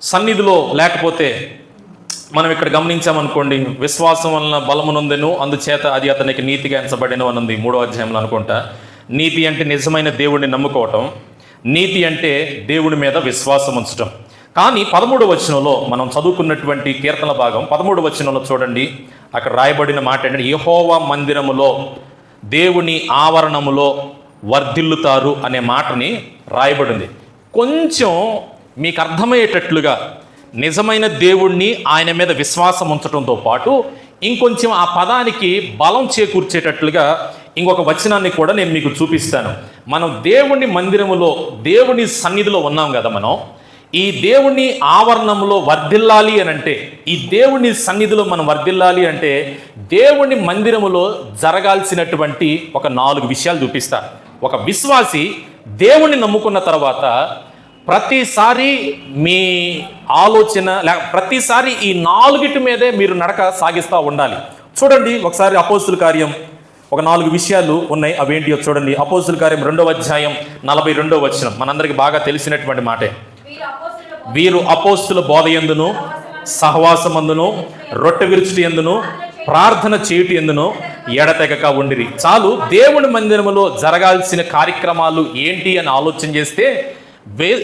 సన్నిధిలో లేకపోతే మనం ఇక్కడ గమనించామనుకోండి, విశ్వాసం వలన బలమునొందెను, అందుచేత అది అతనికి నీతిగా ఎంచబడెను అని ఉంది 3వ అధ్యాయంలో అనుకుంటా. నీతి అంటే నిజమైన దేవుడిని నమ్ముకోవటం, నీతి అంటే దేవుడి మీద విశ్వాసం ఉంచటం. కానీ 13వ వచనంలో మనం చదువుకున్నటువంటి కీర్తన భాగం 13వ వచనంలో చూడండి, అక్కడ రాయబడిన మాట ఏంటంటే, యెహోవా మందిరములో దేవుని ఆవరణములో వర్ధిల్లుతారు అనే మాటని రాయబడింది. కొంచెం మీకు అర్థమయ్యేటట్లుగా నిజమైన దేవుణ్ణి ఆయన మీద విశ్వాసం ఉంచడంతో పాటు ఇంకొంచెం ఆ పదానికి బలం చేకూర్చేటట్లుగా ఇంకొక వచనాన్ని కూడా నేను మీకు చూపిస్తాను. మనం దేవుని మందిరములో, దేవుని సన్నిధిలో ఉన్నాం కదా. మనం ఈ దేవుని ఆవరణంలో వర్ధిల్లాలి అని అంటే, ఈ దేవుని సన్నిధిలో మనం వర్ధిల్లాలి అంటే దేవుని మందిరములో జరగాల్సినటువంటి ఒక 4 విషయాలు చూపిస్తా. ఒక విశ్వాసి దేవుణ్ణి నమ్ముకున్న తర్వాత ప్రతిసారి మీ ఆలోచన ప్రతిసారి ఈ 4 మీదే మీరు నడక సాగిస్తూ ఉండాలి. చూడండి ఒకసారి అపోస్తుల కార్యం ఒక 4 విషయాలు ఉన్నాయి. అవేంటియో చూడండి. అపోస్తుల కార్యం 2వ అధ్యాయం 42వ వచనం మనందరికి బాగా తెలిసినటువంటి మాటే. వీరు అపోస్తుల బోధయందును, సహవాసమందును, రొట్టె విరుచుటి యందును, ప్రార్థన చేయుటి యందును ఎడతెగక ఉండిరి. చాలు. దేవుని మందిరములో జరగాల్సిన కార్యక్రమాలు ఏంటి అని ఆలోచన చేస్తే,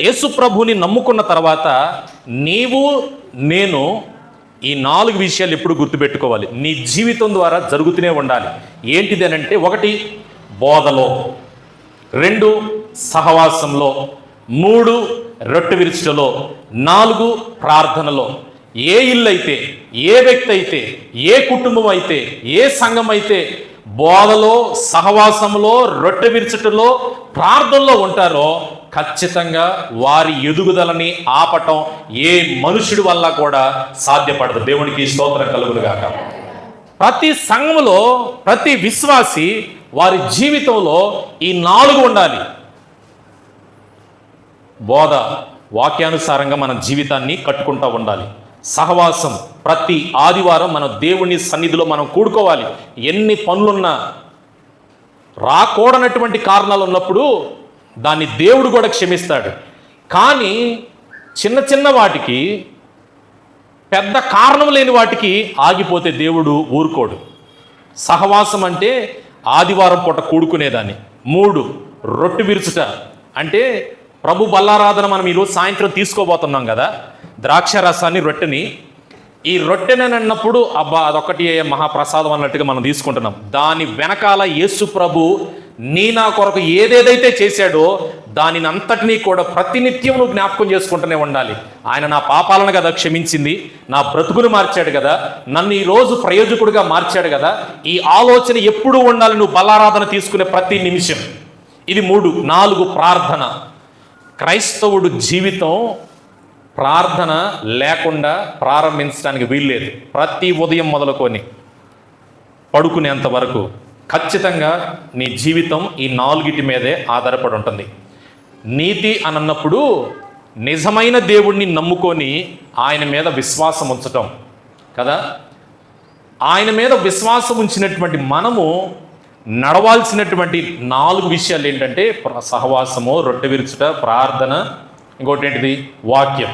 యేసు ప్రభుని నమ్ముకున్న తర్వాత నీవు నేను ఈ 4 విషయాలు ఎప్పుడు గుర్తుపెట్టుకోవాలి. నీ జీవితం ద్వారా జరుగుతూనే ఉండాలి. ఏంటిది అని అంటే, 1 బోధలో, 2 సహవాసంలో, 3 రొట్టె విరుచుటలో, 4 ప్రార్థనలో. ఏ ఇల్లు అయితే, ఏ వ్యక్తి అయితే, ఏ కుటుంబం అయితే, ఏ సంఘం అయితే బోధలో, సహవాసంలో, రొట్టె విరుచుటలో, ప్రార్థనలో ఉంటారో ఖచ్చితంగా వారి ఎదుగుదలని ఆపటం ఏ మనుషుడి వల్ల కూడా సాధ్యపడదు. దేవునికి స్తోత్రం కలుగునుగాక. ప్రతి సంఘంలో ప్రతి విశ్వాసి వారి జీవితంలో ఈ 4 ఉండాలి. బోధ, వాక్యానుసారంగా మన జీవితాన్ని కట్టుకుంటూ ఉండాలి. సహవాసం, ప్రతి ఆదివారం మన దేవుని సన్నిధిలో మనం కూడుకోవాలి. ఎన్ని పనులున్నా, రాకూడనటువంటి కారణాలు ఉన్నప్పుడు దాన్ని దేవుడు కూడా క్షమిస్తాడు. కానీ చిన్న చిన్న వాటికి, పెద్ద కారణం లేని వాటికి ఆగిపోతే దేవుడు ఊరుకోడు. సహవాసం అంటే ఆదివారం పూట కూడుకునేదాన్ని. 3 రొట్టె విరుచుట అంటే ప్రభు బల్లారాధన మనం ఈరోజు సాయంత్రం తీసుకోబోతున్నాం కదా, ద్రాక్ష రసాన్ని, రొట్టెని. ఈ రొట్టెనని అన్నప్పుడు అబ్బా అదొకటి మహాప్రసాదం అన్నట్టుగా మనం తీసుకుంటున్నాం. దాని వెనకాల యేసు ప్రభు నా కొరకు ఏదేదైతే చేశాడో దానిని అంతటినీ కూడా ప్రతినిత్యం నువ్వు జ్ఞాపకం చేసుకుంటూనే ఉండాలి. ఆయన నా పాపాలను కదా క్షమించింది, నా బ్రతుకును మార్చాడు కదా, నన్ను ఈరోజు ప్రయోజకుడిగా మార్చాడు కదా. ఈ ఆలోచన ఎప్పుడూ ఉండాలి నువ్వు బలారాధన తీసుకునే ప్రతి నిమిషం. ఇది 3. 4 ప్రార్థన. క్రైస్తవుడు జీవితం ప్రార్థన లేకుండా ప్రారంభించడానికి వీల్లేదు. ప్రతి ఉదయం మొదలుకొని పడుకునేంత వరకు ఖచ్చితంగా నీ జీవితం ఈ 4 మీదే ఆధారపడి ఉంటుంది. నీతి అని అన్నప్పుడు నిజమైన దేవుణ్ణి నమ్ముకొని ఆయన మీద విశ్వాసం ఉంచటం కదా. ఆయన మీద విశ్వాసం ఉంచినటువంటి మనము నడవాల్సినటువంటి 4 విషయాలు ఏంటంటే, సహవాసము, రొట్టె విరుచుట, ప్రార్థన, ఇంకోటి ఏంటిది, వాక్యం.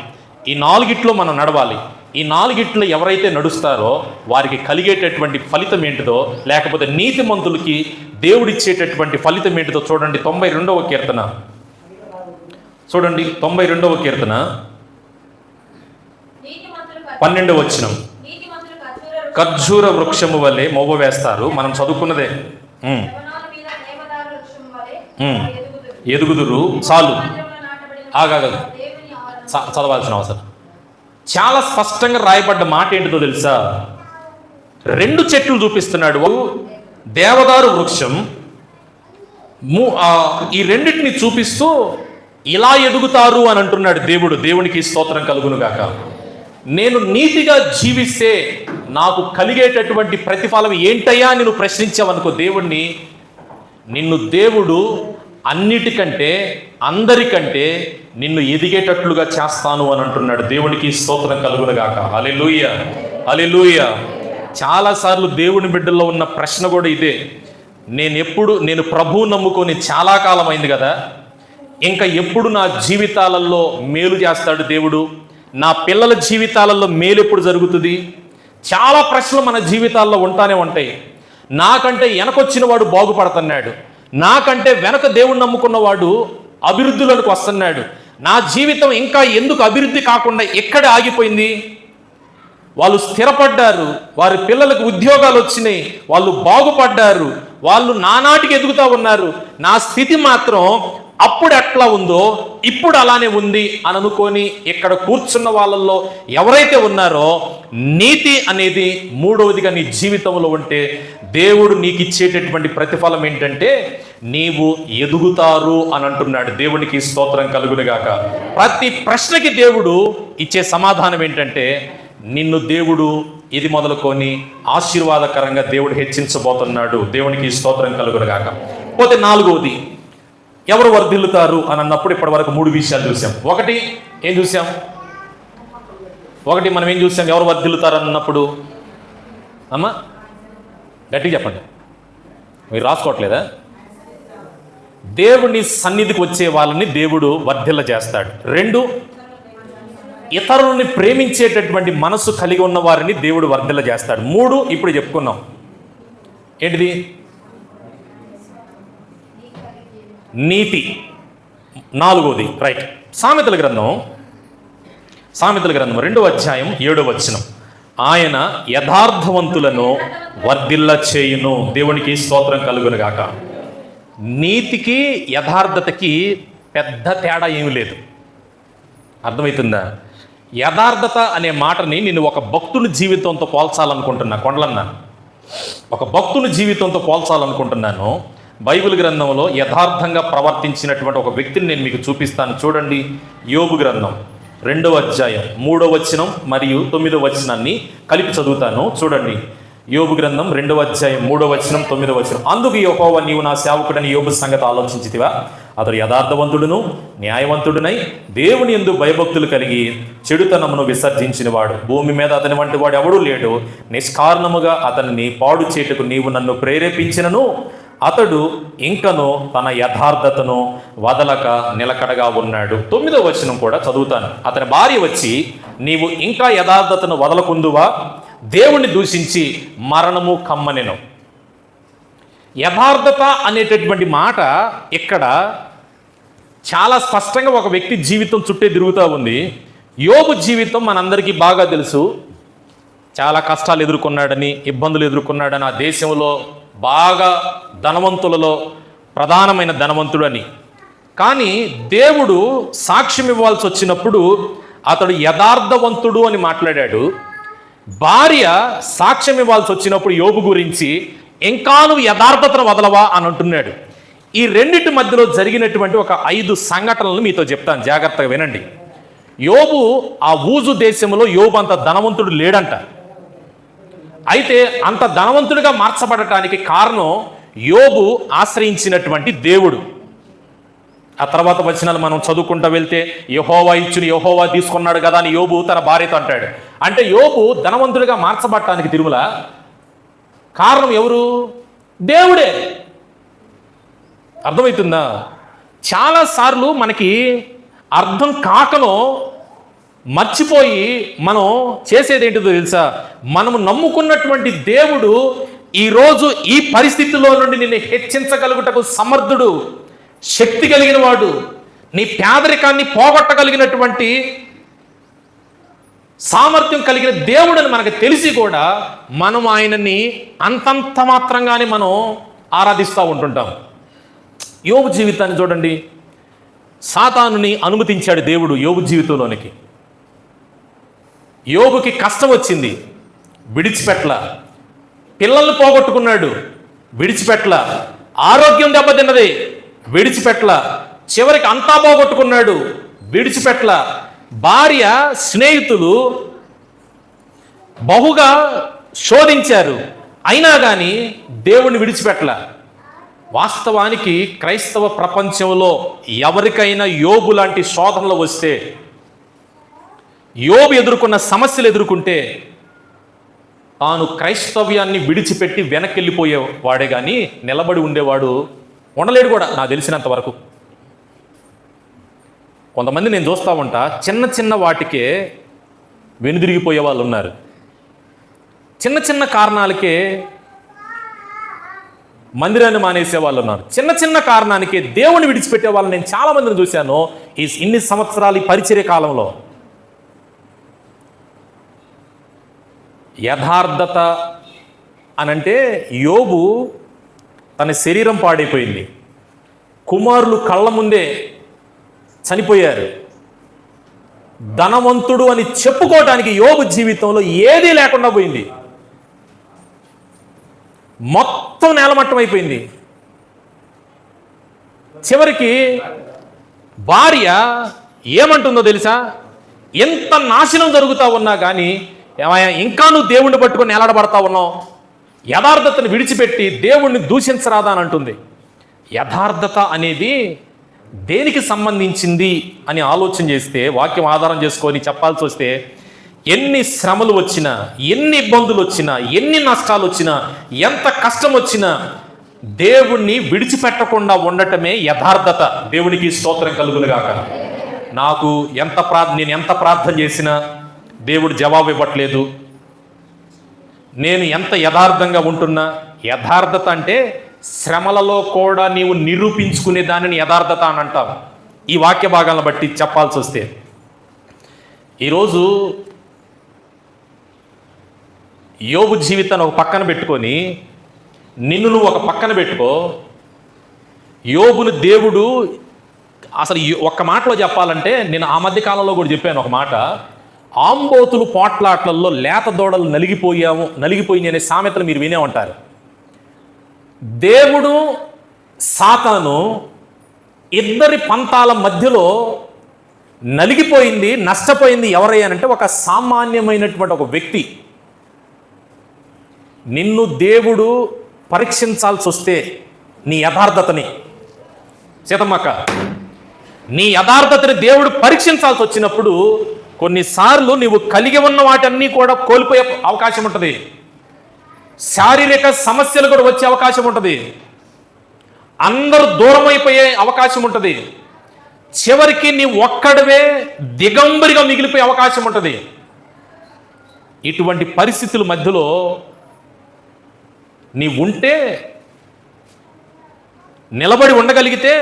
ఈ 4 మనం నడవాలి. ఈ 4 ఎవరైతే నడుస్తారో వారికి కలిగేటటువంటి ఫలితం ఏంటిదో, లేకపోతే నీతిమంతులకి దేవుడిచ్చేటటువంటి ఫలితం ఏంటిదో చూడండి. 92వ కీర్తన చూడండి. 92వ కీర్తన 12వ వచనం. ఖర్జూర వృక్షము వలె మొవ్వ వేస్తారు. మనం చదువుకున్నదే. ఎదుగుదురు. చాలు, ఆగాగదు, చదవాల్సిన అవసరం. చాలా స్పష్టంగా రాయబడ్డ మాట ఏంటిదో తెలుసా? 2 చెట్లు చూపిస్తున్నాడు. దేవదారు వృక్షం, ఈ రెండింటిని చూపిస్తూ ఇలా ఎదుగుతారు అని అంటున్నాడు దేవుడు. దేవునికి స్తోత్రం కలుగునుగాక. నేను నీతిగా జీవిస్తే నాకు కలిగేటటువంటి ప్రతిఫలం ఏంటయ్యా అని నువ్వు ప్రశ్నించావనుకో దేవుణ్ణి, నిన్ను దేవుడు అన్నిటికంటే అందరికంటే నిన్ను ఎదిగేటట్లుగా చేస్తాను అని అంటున్నాడు. దేవునికి స్తోత్రం కలుగునుగాక. హల్లెలూయా, హల్లెలూయా. చాలాసార్లు దేవుని బిడ్డల్లో ఉన్న ప్రశ్న కూడా ఇదే. నేను ప్రభువు నమ్ముకొని చాలా కాలం అయింది కదా, ఇంకా ఎప్పుడు నా జీవితాలలో మేలు చేస్తాడు దేవుడు, నా పిల్లల జీవితాలలో మేలు ఎప్పుడు జరుగుతుంది? చాలా ప్రశ్నలు మన జీవితాల్లో ఉంటానే ఉంటాయి. నాకంటే వెనకొచ్చిన వాడు బాగుపడుతున్నాడు, నాకంటే వెనక దేవుడు నమ్ముకున్నవాడు అభివృద్ధిలోకి వస్తున్నాడు, నా జీవితం ఇంకా ఎందుకు అభివృద్ధి కాకుండా ఎక్కడ ఆగిపోయింది? వాళ్ళు స్థిరపడ్డారు, వారి పిల్లలకు ఉద్యోగాలు వచ్చినాయి, వాళ్ళు బాగుపడ్డారు, వాళ్ళు నానాటికి ఎదుగుతూ ఉన్నారు, నా స్థితి మాత్రం అప్పుడు ఎట్లా ఉందో ఇప్పుడు అలానే ఉంది అని అనుకొని ఇక్కడ కూర్చున్న వాళ్ళల్లో ఎవరైతే ఉన్నారో, నీతి అనేది మూడవదిగా నీ జీవితంలో ఉంటే దేవుడు నీకు ఇచ్చేటటువంటి ప్రతిఫలం ఏంటంటే నీవు ఎదుగుతారు అని అంటున్నాడు. దేవునికి స్తోత్రం కలుగునుగాక. ప్రతి ప్రశ్నకి దేవుడు ఇచ్చే సమాధానం ఏంటంటే నిన్ను దేవుడు ఇది మొదలుకొని ఆశీర్వాదకరంగా దేవుడు హెచ్చించబోతున్నాడు. దేవునికి స్తోత్రం కలుగునుగాక. పోతే నాలుగవది, ఎవరు వర్ధిల్లుతారు అని అన్నప్పుడు ఇప్పటి వరకు 3 విషయాలు చూసాం. ఒకటి మనం ఏం చూసాం? ఎవరు వర్ధిల్లుతారు అన్నప్పుడు అమ్మా గట్టిగా చెప్పండి, మీరు రాసుకోవట్లేదా? దేవుని సన్నిధికి వచ్చే వాళ్ళని దేవుడు వర్ధిల్ల చేస్తాడు. 2, ఇతరులని ప్రేమించేటటువంటి మనసు కలిగి ఉన్న వారిని దేవుడు వర్ధిల్ల చేస్తాడు. 3 ఇప్పుడు చెప్పుకున్నాం. ఏంటిది? నీతి. 4వది రైట్. సామెతల గ్రంథం 2వ అధ్యాయం 7వ వచనం, ఆయన యథార్థవంతులను వర్ధిల్ల చేయును. దేవునికి స్తోత్రం కలుగునుగాక. నీతికి యథార్థతకి పెద్ద తేడా ఏమీ లేదు. అర్థమవుతుందా? యథార్థత అనే మాటని నేను ఒక భక్తుని జీవితంతో పోల్చాలనుకుంటున్నా. కొండలన్నా, ఒక భక్తుని జీవితంతో పోల్చాలనుకుంటున్నాను. బైబిల్ గ్రంథంలో యథార్థంగా ప్రవర్తించినటువంటి ఒక వ్యక్తిని నేను మీకు చూపిస్తాను. చూడండి, యోబు గ్రంథం 2వ అధ్యాయం 3వ వచనం మరియు 9వ వచనాన్ని కలిపి చదువుతాను. చూడండి, యోబు గ్రంథం 2వ అధ్యాయం 3వ వచనం 9వ వచనం. అందుకు యెహోవా, నీవు నా సేవకుడని యోబు సంగతి ఆలోచించితివా? అతడు యథార్థవంతుడును న్యాయవంతుడునై దేవుని యందు భయభక్తులు కలిగి చెడుతనమును విసర్జించినవాడు. భూమి మీద అతని వంటి వాడు ఎవడూ లేడు. నిష్కారణముగా అతనిని పాడు చేటుకు నీవు నన్ను ప్రేరేపించినను అతడు ఇంకను తన యథార్థతను వదలక నిలకడగా ఉన్నాడు. 9వ వచనం కూడా చదువుతాను. అతని భార్య వచ్చి, నీవు ఇంకా యథార్థతను వదలకుందువా? దేవుణ్ణి దూషించి మరణము కమ్మనెను. యథార్థత అనేటటువంటి మాట ఇక్కడ చాలా స్పష్టంగా ఒక వ్యక్తి జీవితం చుట్టే తిరుగుతూ ఉంది. యోబు జీవితం మనందరికీ బాగా తెలుసు. చాలా కష్టాలు ఎదుర్కొన్నాడని, ఇబ్బందులు ఎదుర్కొన్నాడని, ఆ దేశంలో బాగా ధనవంతులలో ప్రధానమైన ధనవంతుడు అని. కానీ దేవుడు సాక్ష్యం ఇవ్వాల్సి వచ్చినప్పుడు అతడు యథార్థవంతుడు అని మాట్లాడాడు. భార్య సాక్ష్యం ఇవ్వాల్సి వచ్చినప్పుడు యోబు గురించి ఇంకా నువ్వు యథార్థతను వదలవా అని అంటున్నాడు. ఈ రెండింటి మధ్యలో జరిగినటువంటి ఒక 5 సంఘటనలను మీతో చెప్తాను, జాగ్రత్తగా వినండి. యోబు ఆ ఊజు దేశంలో యోబు అంత ధనవంతుడు లేడంట. అయితే అంత ధనవంతుడిగా మార్చబడటానికి కారణం యోబు ఆశ్రయించినటువంటి దేవుడు. ఆ తర్వాత వచనాలు మనం చదువుకుంటూ వెళ్తే యెహోవా ఇచ్చుని యెహోవా తీసుకున్నాడు కదా అని యోబు తన భార్యతో అంటాడు. అంటే యోబు ధనవంతుడిగా మార్చబడటానికి తిరుమల కారణం ఎవరు? దేవుడే. అర్థమవుతుందా? చాలాసార్లు మనకి అర్థం కాకనో మర్చిపోయి మనం చేసేది ఏంటిదో తెలుసా? మనము నమ్ముకున్నటువంటి దేవుడు ఈరోజు ఈ పరిస్థితిలో నుండి నిన్ను హెచ్చించగలుగుటకు సమర్థుడు, శక్తి కలిగిన వాడు, నీ పేదరికాన్ని పోగొట్టగలిగినటువంటి సామర్థ్యం కలిగిన దేవుడని మనకు తెలిసి కూడా మనం ఆయనని అంతంత మాత్రంగానే మనం ఆరాధిస్తూ ఉంటుంటాం. యోబు జీవితాన్ని చూడండి. సాతానుని అనుమతించాడు దేవుడు యోబు జీవితంలోనికి. యోబుకి కష్టం వచ్చింది, విడిచిపెట్ల. పిల్లల్ని పోగొట్టుకున్నాడు, విడిచిపెట్ల. ఆరోగ్యం దెబ్బతిన్నది, విడిచిపెట్ల. చివరికి అంతా పోగొట్టుకున్నాడు, విడిచిపెట్ల. భార్య స్నేహితులు బహుగా శోధించారు, అయినా కానీ దేవుణ్ణి విడిచిపెట్ల. వాస్తవానికి క్రైస్తవ ప్రపంచంలో ఎవరికైనా యోబు లాంటి శోధనలు వస్తే, యోబు ఎదుర్కొన్న సమస్యలు ఎదుర్కొంటే తాను క్రైస్తవ్యాన్ని విడిచిపెట్టి వెనక్కి వెళ్ళిపోయేవాడే కానీ నిలబడి ఉండేవాడు ఉండలేడు కూడా, నాకు తెలిసినంత వరకు. కొంతమంది నేను చూస్తూ ఉంటా, చిన్న చిన్న వాటికే వెనుదిరిగిపోయే వాళ్ళు ఉన్నారు. చిన్న చిన్న కారణాలకే మందిరాన్ని మానేసే వాళ్ళు ఉన్నారు. చిన్న చిన్న కారణానికి దేవుని విడిచిపెట్టే వాళ్ళని నేను చాలా మందిని చూశాను ఇన్ని సంవత్సరాలు ఈ పరిచర్య కాలంలో. యథార్థత అనంటే యోబు తన శరీరం పాడైపోయింది, కుమారులు కళ్ళ ముందే చనిపోయారు, ధనవంతుడు అని చెప్పుకోవటానికి యోబు జీవితంలో ఏదీ లేకుండా పోయింది, మొత్తం నేలమట్టం అయిపోయింది. చివరికి భార్య ఏమంటుందో తెలుసా? ఎంత నాశనం జరుగుతూ ఉన్నా కానీ ఏమయ్యా ఇంకా నువ్వు దేవుణ్ణి పట్టుకొని నిలబడతా ఉన్నావు, యథార్థతను విడిచిపెట్టి దేవుణ్ణి దూషించరాదా అని అంటుంది. యథార్థత అనేది దేనికి సంబంధించింది అని ఆలోచన చేస్తే, వాక్యం ఆధారం చేసుకొని చెప్పాల్సి వస్తే, ఎన్ని శ్రమలు వచ్చినా, ఎన్ని ఇబ్బందులు వచ్చినా, ఎన్ని నష్టాలు వచ్చినా, ఎంత కష్టం వచ్చినా దేవుణ్ణి విడిచిపెట్టకుండా ఉండటమే యథార్థత. దేవునికి స్తోత్రం కలుగునుగాక. నేను ఎంత ప్రార్థన చేసినా దేవుడు జవాబు ఇవ్వట్లేదు, నేను ఎంత యథార్థంగా ఉంటున్నా, యథార్థత అంటే శ్రమలలో కూడా నీవు నిరూపించుకునే దానిని యథార్థత అని అంటావు. ఈ వాక్య భాగాలను బట్టి చెప్పాల్సి వస్తే, ఈరోజు యోబు జీవితాన్ని ఒక పక్కన పెట్టుకొని నిన్ను నువ్వు ఒక పక్కన పెట్టుకో. యోబును దేవుడు అసలు ఒక్క మాటలో చెప్పాలంటే, నేను ఆ మధ్య కాలంలో కూడా చెప్పాను ఒక మాట, ఆంబోతులు పోట్లాట్లలో లేత దూడలు నలిగిపోయి అనే సామెతలు మీరు వినే ఉంటారు. దేవుడు సాతాను ఇద్దరి పంతాల మధ్యలో నలిగిపోయింది, నష్టపోయింది ఎవరయ్యానంటే ఒక సామాన్యమైనటువంటి ఒక వ్యక్తి. నిన్ను దేవుడు పరీక్షించాల్సి వస్తే నీ యథార్థతని, సీతమ్మక్క, నీ యథార్థతని దేవుడు పరీక్షించాల్సి వచ్చినప్పుడు కొన్నిసార్లు నీవు కలిగి ఉన్న వాటన్నీ కూడా కోల్పోయే అవకాశం ఉంటుంది, శారీరక సమస్యలు కూడా వచ్చే అవకాశం ఉంటుంది, అందరూ దూరం అయిపోయే అవకాశం ఉంటుంది, చివరికి నీ ఒక్కడవే దిగంబరిగా మిగిలిపోయే అవకాశం ఉంటుంది. ఇటువంటి పరిస్థితుల మధ్యలో నీ ఉంటే, నిలబడి ఉండగలిగితే,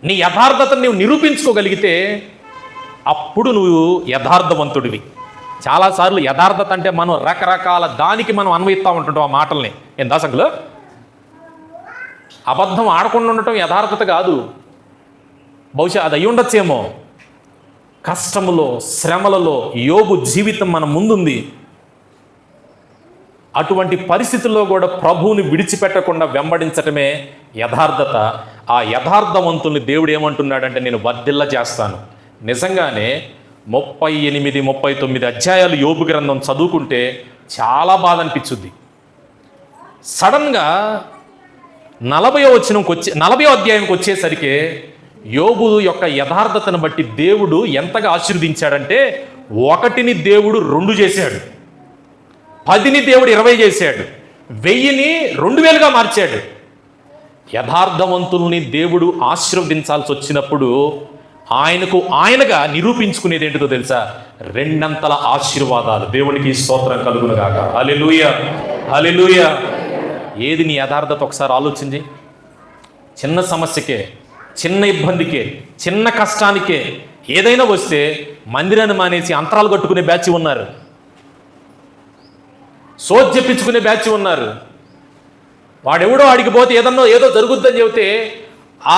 నీ యథార్థతను నీవు నిరూపించుకోగలిగితే అప్పుడు నువ్వు యథార్థవంతుడివి. చాలాసార్లు యథార్థత అంటే మనం రకరకాల దానికి మనం అన్వయిస్తూ ఉంటుంటాం ఆ మాటల్ని. ఏం దాసంకులు, అబద్ధం ఆడకుండా ఉండటం యథార్థత కాదు, బహుశా అది అయి ఉండొచ్చేమో. కష్టములో, శ్రమలలో యోబు జీవితం మన ముందుంది. అటువంటి పరిస్థితుల్లో కూడా ప్రభువుని విడిచిపెట్టకుండా వెంబడించటమే యథార్థత. ఆ యథార్థవంతుల్ని దేవుడు ఏమంటున్నాడంటే, నేను వర్ధిల్ల చేస్తాను. నిజంగానే 38, 39 అధ్యాయాలు యోబు గ్రంథం చదువుకుంటే చాలా బాధ అనిపించుద్ది. సడన్గా 40వ అధ్యాయంకి వచ్చేసరికి యోబు యొక్క యథార్థతను బట్టి దేవుడు ఎంతగా ఆశీర్వదించాడంటే, 1ని దేవుడు 2 చేశాడు, 10ని దేవుడు 20 చేశాడు, 1000ని 2000గా మార్చాడు. యథార్థవంతుల్ని దేవుడు ఆశీర్వదించాల్సి వచ్చినప్పుడు ఆయనగా నిరూపించుకునేది ఏంటిదో తెలుసా? 2 అంతల ఆశీర్వాదాలు. దేవునికి స్తోత్రం కలుగునుగాక. హల్లెలూయా, హల్లెలూయా. ఏది నీ యథార్థత ఒకసారి ఆలోచించి. చిన్న సమస్యకే, చిన్న ఇబ్బందికే, చిన్న కష్టానికే ఏదైనా వస్తే మందిరాన్ని మానేసి అంతరాలు కట్టుకునే బ్యాచ్ ఉన్నారు, సోజ్ చెప్పించుకునే బ్యాచ్ ఉన్నారు. వాడెవడో ఆడికిపోతే ఏదో జరుగుద్దని చెబితే ఆ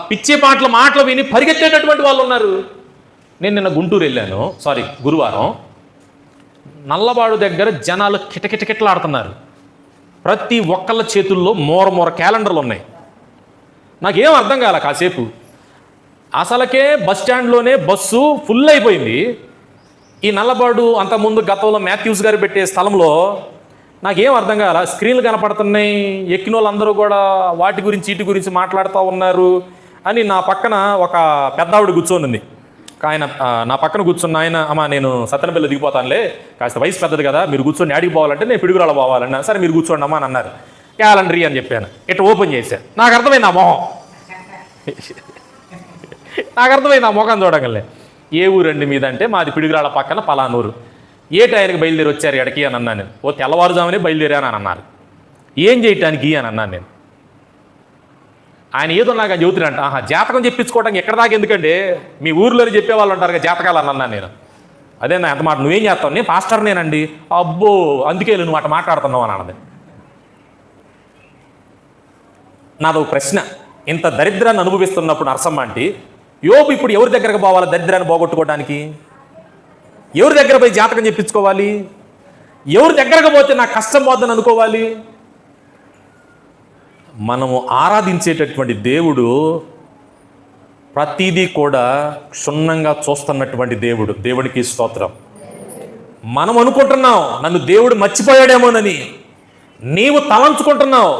పిచ్చి మాటలు విని పరిగెత్తేటటువంటి వాళ్ళు ఉన్నారు. నేను నిన్న గుంటూరు వెళ్ళాను, గురువారం. నల్లబాడు దగ్గర జనాలు కిటకిటకిటలాడుతున్నారు. ప్రతి ఒక్కళ్ళ చేతుల్లో మూర క్యాలెండర్లు ఉన్నాయి. నాకేం అర్థం కాల కాసేపు. అసలకే బస్ స్టాండ్లోనే బస్సు ఫుల్ అయిపోయింది. ఈ నల్లబాడు అంతకుముందు గతంలో మాథ్యూస్ గారు పెట్టే స్థలంలో నాకేం అర్థం కాల. స్క్రీన్లు కనపడుతున్నాయి, ఎక్కిన వాళ్ళందరూ కూడా వాటి గురించి వీటి గురించి మాట్లాడుతూ ఉన్నారు అని నా పక్కన ఒక పెద్దావిడ కూర్చొని ఉంది. ఆయన నా పక్కన కూర్చున్న ఆయన, అమ్మా నేను సత్తెనపల్లి దిగిపోతానులే, కాస్త వయసు పెద్దది కదా, మీరు కూర్చొని యాడికి పోవాలంటే నేను పిడుగురాళ్ళ పోవాలన్నా. సరే మీరు కూర్చోండి అమ్మా అని అన్నారు. క్యాలెండరీ అని చెప్పాను, ఇట్లా ఓపెన్ చేశాను. నాకు అర్థమైంది ఆ మొహం, నాకు అర్థమైంది ఆ మొఖం చూడగలే. ఏ ఊరండి మీద అంటే మాది పిడుగురాళ్ళ పక్కన పలానూరు. ఏ టైంకి బయలుదేరి వచ్చారు ఎడకి అని అన్నాను నేను. ఓ తెల్లవారుజామునే బయలుదేరాను అని అన్నారు. ఏం చేయటానికి అని అన్నాను నేను. ఆయన ఏదో నాకు చెబుతున్నాంట, జాతకం చెప్పించుకోవడానికి ఎక్కడ దాకా ఎందుకంటే మీ ఊర్లోనే చెప్పేవాళ్ళు ఉంటారు కదా జాతకాలు అని అన్నాను నేను. అదే నా ఎంత మాట, నువ్వేం చేస్తావు? నేను పాస్టర్ నేనండి. అబ్బో అందుకే నువ్వు అట్లా మాట్లాడుతున్నావు అని అన్నది. నాదో ప్రశ్న, ఇంత దరిద్రాన్ని అనుభవిస్తున్నప్పుడు నరసమ్మ అంటే యోబు ఇప్పుడు ఎవరి దగ్గరకు పోవాలి దరిద్రాన్ని పోగొట్టుకోవడానికి? ఎవరి దగ్గర పోయి జాతకం చెప్పించుకోవాలి? ఎవరి దగ్గరకు పోతే నాకు కష్టం పోద్దని అనుకోవాలి? మనము ఆరాధించేటటువంటి దేవుడు ప్రతిదీ కూడా క్షుణ్ణంగా చూస్తున్నటువంటి దేవుడు. దేవుడికి స్తోత్రం. మనం అనుకుంటున్నావు నన్ను దేవుడు మర్చిపోయాడేమోనని, నీవు తలంచుకుంటున్నావు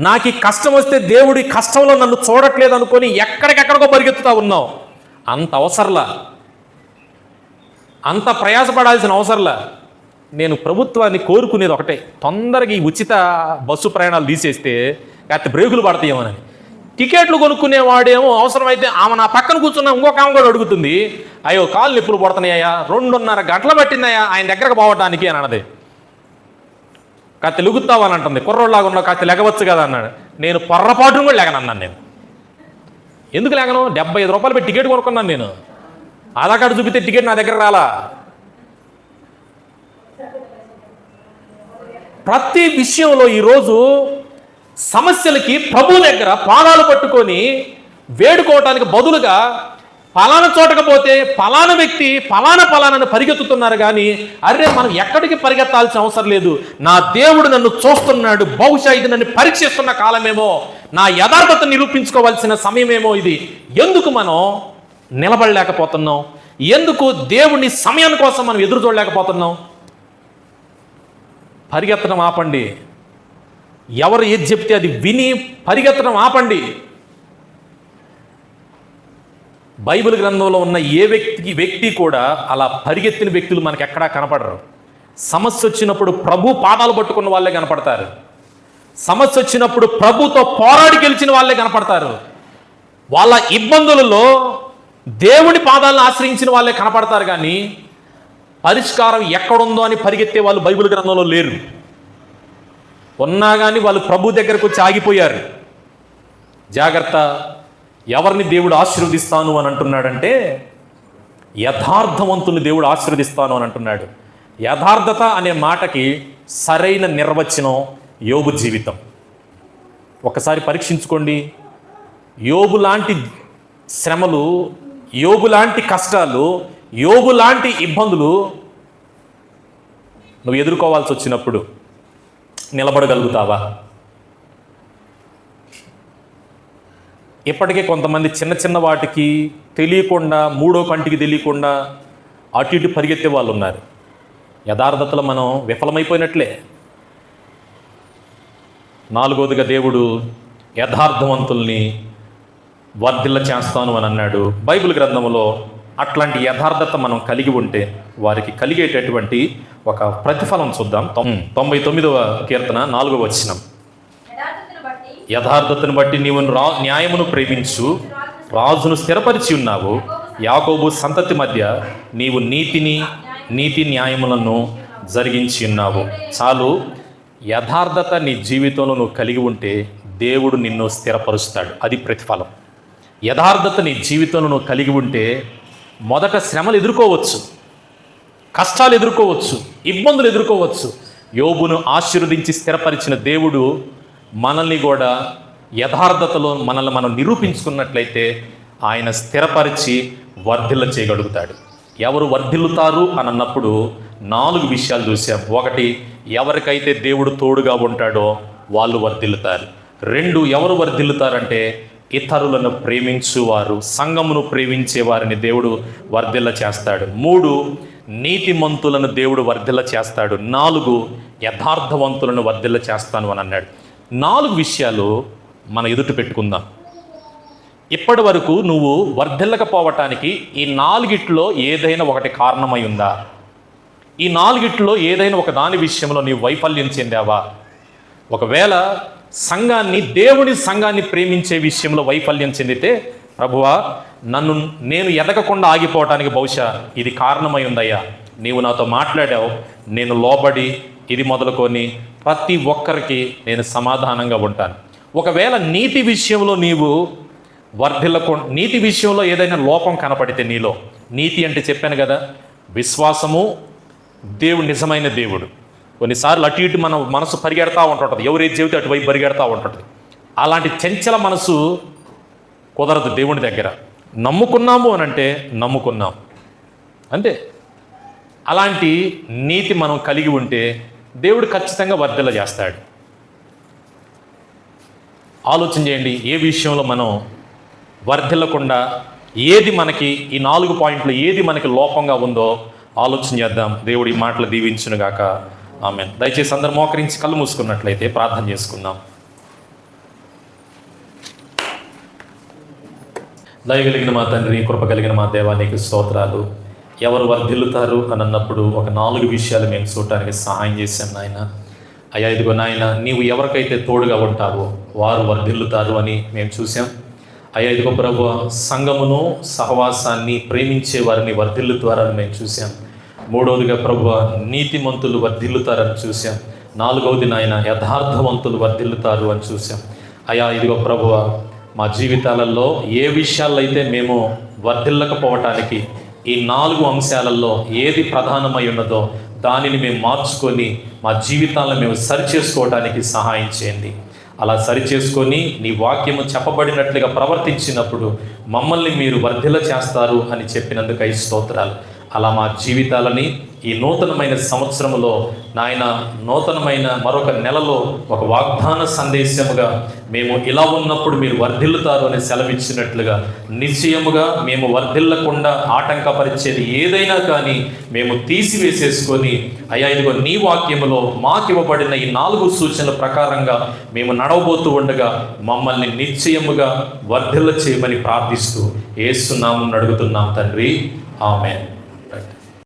నాకు ఈ కష్టం వస్తే దేవుడి కష్టంలో నన్ను చూడట్లేదు అనుకొని ఎక్కడికెక్కడికో పరిగెత్తుతా ఉన్నావు. అంత అవసరంలా, అంత ప్రయాసపడాల్సిన అవసరంలా. నేను ప్రభుత్వాన్ని కోరుకునేది ఒకటే, తొందరగా ఈ ఉచిత బస్సు ప్రయాణాలు తీసేస్తే కాస్త బ్రేకులు పడతాయేమోనని. టికెట్లు కొనుక్కునేవాడేమో అవసరమైతే ఆమె నా పక్కన కూర్చున్న ఇంకొక ఆమె కూడా అడుగుతుంది, అయ్యో కాళ్ళు నొప్పులు పడుతున్నాయా, 2.5 గంటలు పట్టిందయ్యా ఆయన దగ్గరకు పోవటానికి అని అన్నది. కాస్త లెగుతావని అంటుంది, కుర్రోళ్ళలాగా ఉన్నావు కాస్త లెగవచ్చు కదా అన్నాడు. నేను పొర్రపాటును కూడా లేగనన్నాను. నేను ఎందుకు లేగను? 75 రూపాయలు పెట్టి టికెట్ కొనుక్కున్నాను నేను. ఆధార్ కార్డు చూపితే టికెట్ నా దగ్గర రాలా. ప్రతి విషయంలో ఈరోజు సమస్యలకి ప్రభు దగ్గర పాదాలు పట్టుకొని వేడుకోవటానికి బదులుగా ఫలానా చోటకు పోతే ఫలానా వ్యక్తి ఫలానాని పరిగెత్తుతున్నారు. కానీ అరే మనం ఎక్కడికి పరిగెత్తాల్సిన అవసరం లేదు, నా దేవుడు నన్ను చూస్తున్నాడు, బహుశా ఇది నన్ను పరీక్షిస్తున్న కాలమేమో, నా యథార్థత నిరూపించుకోవాల్సిన సమయమేమో ఇది. ఎందుకు మనం నిలబడలేకపోతున్నాం? ఎందుకు దేవుని సమయం కోసం మనం ఎదురు చూడలేకపోతున్నాం? పరిగెత్తడం ఆపండి. ఎవరు ఏది చెప్తే అది విని పరిగెత్తడం ఆపండి. బైబిల్ గ్రంథంలో ఉన్న ఏ వ్యక్తి కూడా అలా పరిగెత్తిన వ్యక్తులు మనకు ఎక్కడా కనపడరు. సమస్య వచ్చినప్పుడు ప్రభు పాదాలు పట్టుకున్న వాళ్ళే కనపడతారు. సమస్య వచ్చినప్పుడు ప్రభుతో పోరాడి గెలిచిన వాళ్ళే కనపడతారు. వాళ్ళ ఇబ్బందులలో దేవుని పాదాలను ఆశ్రయించిన వాళ్ళే కనపడతారు. కానీ పరిష్కారం ఎక్కడుందో అని పరిగెత్తే వాళ్ళు బైబిల్ గ్రంథంలో లేరు. ఉన్నా కానీ వాళ్ళు ప్రభు దగ్గరకు వచ్చి ఆగిపోయారు. జాగ్రత్త. ఎవరిని దేవుడు ఆశీర్వదిస్తాను అని అంటున్నాడంటే యథార్థవంతుని దేవుడు ఆశీర్వదిస్తాను అని అంటున్నాడు. యథార్థత అనే మాటకి సరైన నిర్వచనం యోబు జీవితం. ఒకసారి పరీక్షించుకోండి. యోబు లాంటి శ్రమలు, యోబు లాంటి కష్టాలు, యోబు లాంటి ఇబ్బందులు నువ్వు ఎదుర్కోవాల్సి వచ్చినప్పుడు నిలబడగలుగుతావా? ఇప్పటికే కొంతమంది చిన్న చిన్న వాటికి తెలియకుండా, మూడో కంటికి తెలియకుండా అటు ఇటు పరిగెత్తే వాళ్ళు ఉన్నారు. యథార్థతలో మనం విఫలమైపోయినట్లే. 4వదిగా దేవుడు యథార్థవంతుల్ని వర్ధిల్ల చేస్తాను అని అన్నాడు బైబిల్ గ్రంథంలో. అట్లాంటి యథార్థత మనం కలిగి ఉంటే వారికి కలిగేటటువంటి ఒక ప్రతిఫలం చూద్దాం. 99వ కీర్తన 4వ వచనం. యథార్థతను బట్టి నీవు న్యాయమును ప్రేమించు, రాజును స్థిరపరిచి ఉన్నావు. యాకోబు సంతతి మధ్య నీవు నీతి న్యాయములను జరిగించి ఉన్నావు. చాలు. యథార్థత నీ జీవితంలో నువ్వు కలిగి ఉంటే దేవుడు నిన్ను స్థిరపరుస్తాడు. అది ప్రతిఫలం. యథార్థత నీ జీవితంలో నువ్వు కలిగి ఉంటే మొదట శ్రమలు ఎదుర్కోవచ్చు, కష్టాలు ఎదుర్కోవచ్చు, ఇబ్బందులు ఎదుర్కోవచ్చు. యోబును ఆశీర్వదించి స్థిరపరిచిన దేవుడు మనల్ని కూడా యథార్థతలో మనల్ని మనం నిరూపించుకున్నట్లయితే ఆయన స్థిరపరిచి వర్ధిల్ల చేయగలుగుతాడు. ఎవరు వర్ధిల్లుతారు అని అన్నప్పుడు 4 విషయాలు చూసాం. 1, ఎవరికైతే దేవుడు తోడుగా ఉంటాడో వాళ్ళు వర్ధిల్లుతారు. 2, ఎవరు వర్ధిల్లుతారంటే ఇతరులను ప్రేమించువారు, సంఘమును ప్రేమించే వారిని దేవుడు వర్ధిల్ల చేస్తాడు. 3, నీతిమంతులను దేవుడు వర్ధిల్ల చేస్తాడు, 4 యథార్థవంతులను వర్ధిల్ల చేస్తాను అని అన్నాడు. 4 విషయాలు మన ఎదుట పెట్టుకుందాం. ఇప్పటి వరకు నువ్వు వర్ధిల్లకపోవటానికి ఈ 4 ఏదైనా ఒకటి కారణమై ఉందా? ఈ 4 ఏదైనా ఒక దాని విషయంలో నీవు వైఫల్యం చెందావా? ఒకవేళ దేవుని సంఘాన్ని ప్రేమించే విషయంలో వైఫల్యం చెందితే, ప్రభువా నేను ఎదగకుండా ఆగిపోవటానికి బహుశా ఇది కారణమై ఉందయ్యా, నీవు నాతో మాట్లాడావు, నేను లోబడి ఇది మొదలుకొని ప్రతి ఒక్కరికి నేను సమాధానంగా ఉంటాను. ఒకవేళ నీతి విషయంలో నీవు నీతి విషయంలో ఏదైనా లోపం కనపడితే నీలో, నీతి అంటే చెప్పాను కదా, విశ్వాసము, దేవుడు నిజమైన దేవుడు. కొన్నిసార్లు అటు ఇటు మన మనసు పరిగెడతా ఉంటుంటుంది, ఎవరేది చెబితే అటువైపు పరిగెడతా ఉంటుంది. అలాంటి చంచల మనసు కుదరదు దేవుని దగ్గర. నమ్ముకున్నాము అని అంటే నమ్ముకున్నాం అంతే. అలాంటి నీతి మనం కలిగి ఉంటే దేవుడు ఖచ్చితంగా వర్ధిల్ల చేస్తాడు. ఆలోచన చేయండి, ఏ విషయంలో మనం వర్ధిల్లకుండా, ఏది మనకి ఈ 4 పాయింట్లు ఏది మనకి లోపంగా ఉందో ఆలోచన చేద్దాం. దేవుడు ఈ మాటలు దీవించునుగాక. ఆమేన్. దయచేసి అందరూ మోకరించి కళ్ళు మూసుకున్నట్లయితే ప్రార్థన చేసుకుందాం. దయగలిగిన మా తండ్రి, కృప కలిగిన మా దేవా, నీకు స్తోత్రాలు. ఎవరు వర్ధిల్లుతారు అని అన్నప్పుడు ఒక 4 విషయాలు మేము చూడటానికి సహాయం చేశాం నాయన. అయ్యా ఇదిగో నాయన, నీవు ఎవరికైతే తోడుగా ఉంటావో వారు వర్ధిల్లుతారు అని మేము చూసాం. అయ్యా ఇదిగో ప్రభు, సంఘమును సహవాసాన్ని ప్రేమించే వారిని వర్ధిల్లుతారని మేము చూసాం. 3వదిగా ప్రభు, నీతిమంతులు వర్ధిల్లుతారని చూసాం. 4వది నాయన, యథార్థవంతులు వర్ధిల్లుతారు అని చూసాం. అయ్యా ఇదిగో ప్రభు, మా జీవితాలలో ఏ విషయాల్లో అయితే మేము వర్ధిల్లకపోవటానికి ఈ 4 అంశాలలో ఏది ప్రధానమై ఉన్నదో దానిని మేము మార్చుకొని మా జీవితాలను మేము సరిచేసుకోవడానికి సహాయం చేయండి. అలా సరిచేసుకొని నీ వాక్యము చెప్పబడినట్లుగా ప్రవర్తించినప్పుడు మమ్మల్ని మీరు వర్ధిల్ల చేస్తారు అని చెప్పినందుకై స్తోత్రాలు. అలా మా జీవితాలని ఈ నూతనమైన సంవత్సరంలో నాయన, నూతనమైన మరొక నెలలో ఒక వాగ్దాన సందేశముగా మేము ఇలా ఉన్నప్పుడు మీరు వర్ధిల్లుతారు అని సెలవిచ్చినట్లుగా నిశ్చయముగా మేము వర్ధిల్లకుండా ఆటంకపరిచేది ఏదైనా కానీ మేము తీసివేసేసుకొని, అయ్యా ఇదిగో నీ వాక్యములో మాకివ్వబడిన ఈ 4 సూచనల ప్రకారంగా మేము నడవబోతూ ఉండగా మమ్మల్ని నిశ్చయముగా వర్ధిల్ల చేయమని ప్రార్థిస్తూ యేసు నామమున అడుగుతున్నాం తండ్రి. ఆమేన్.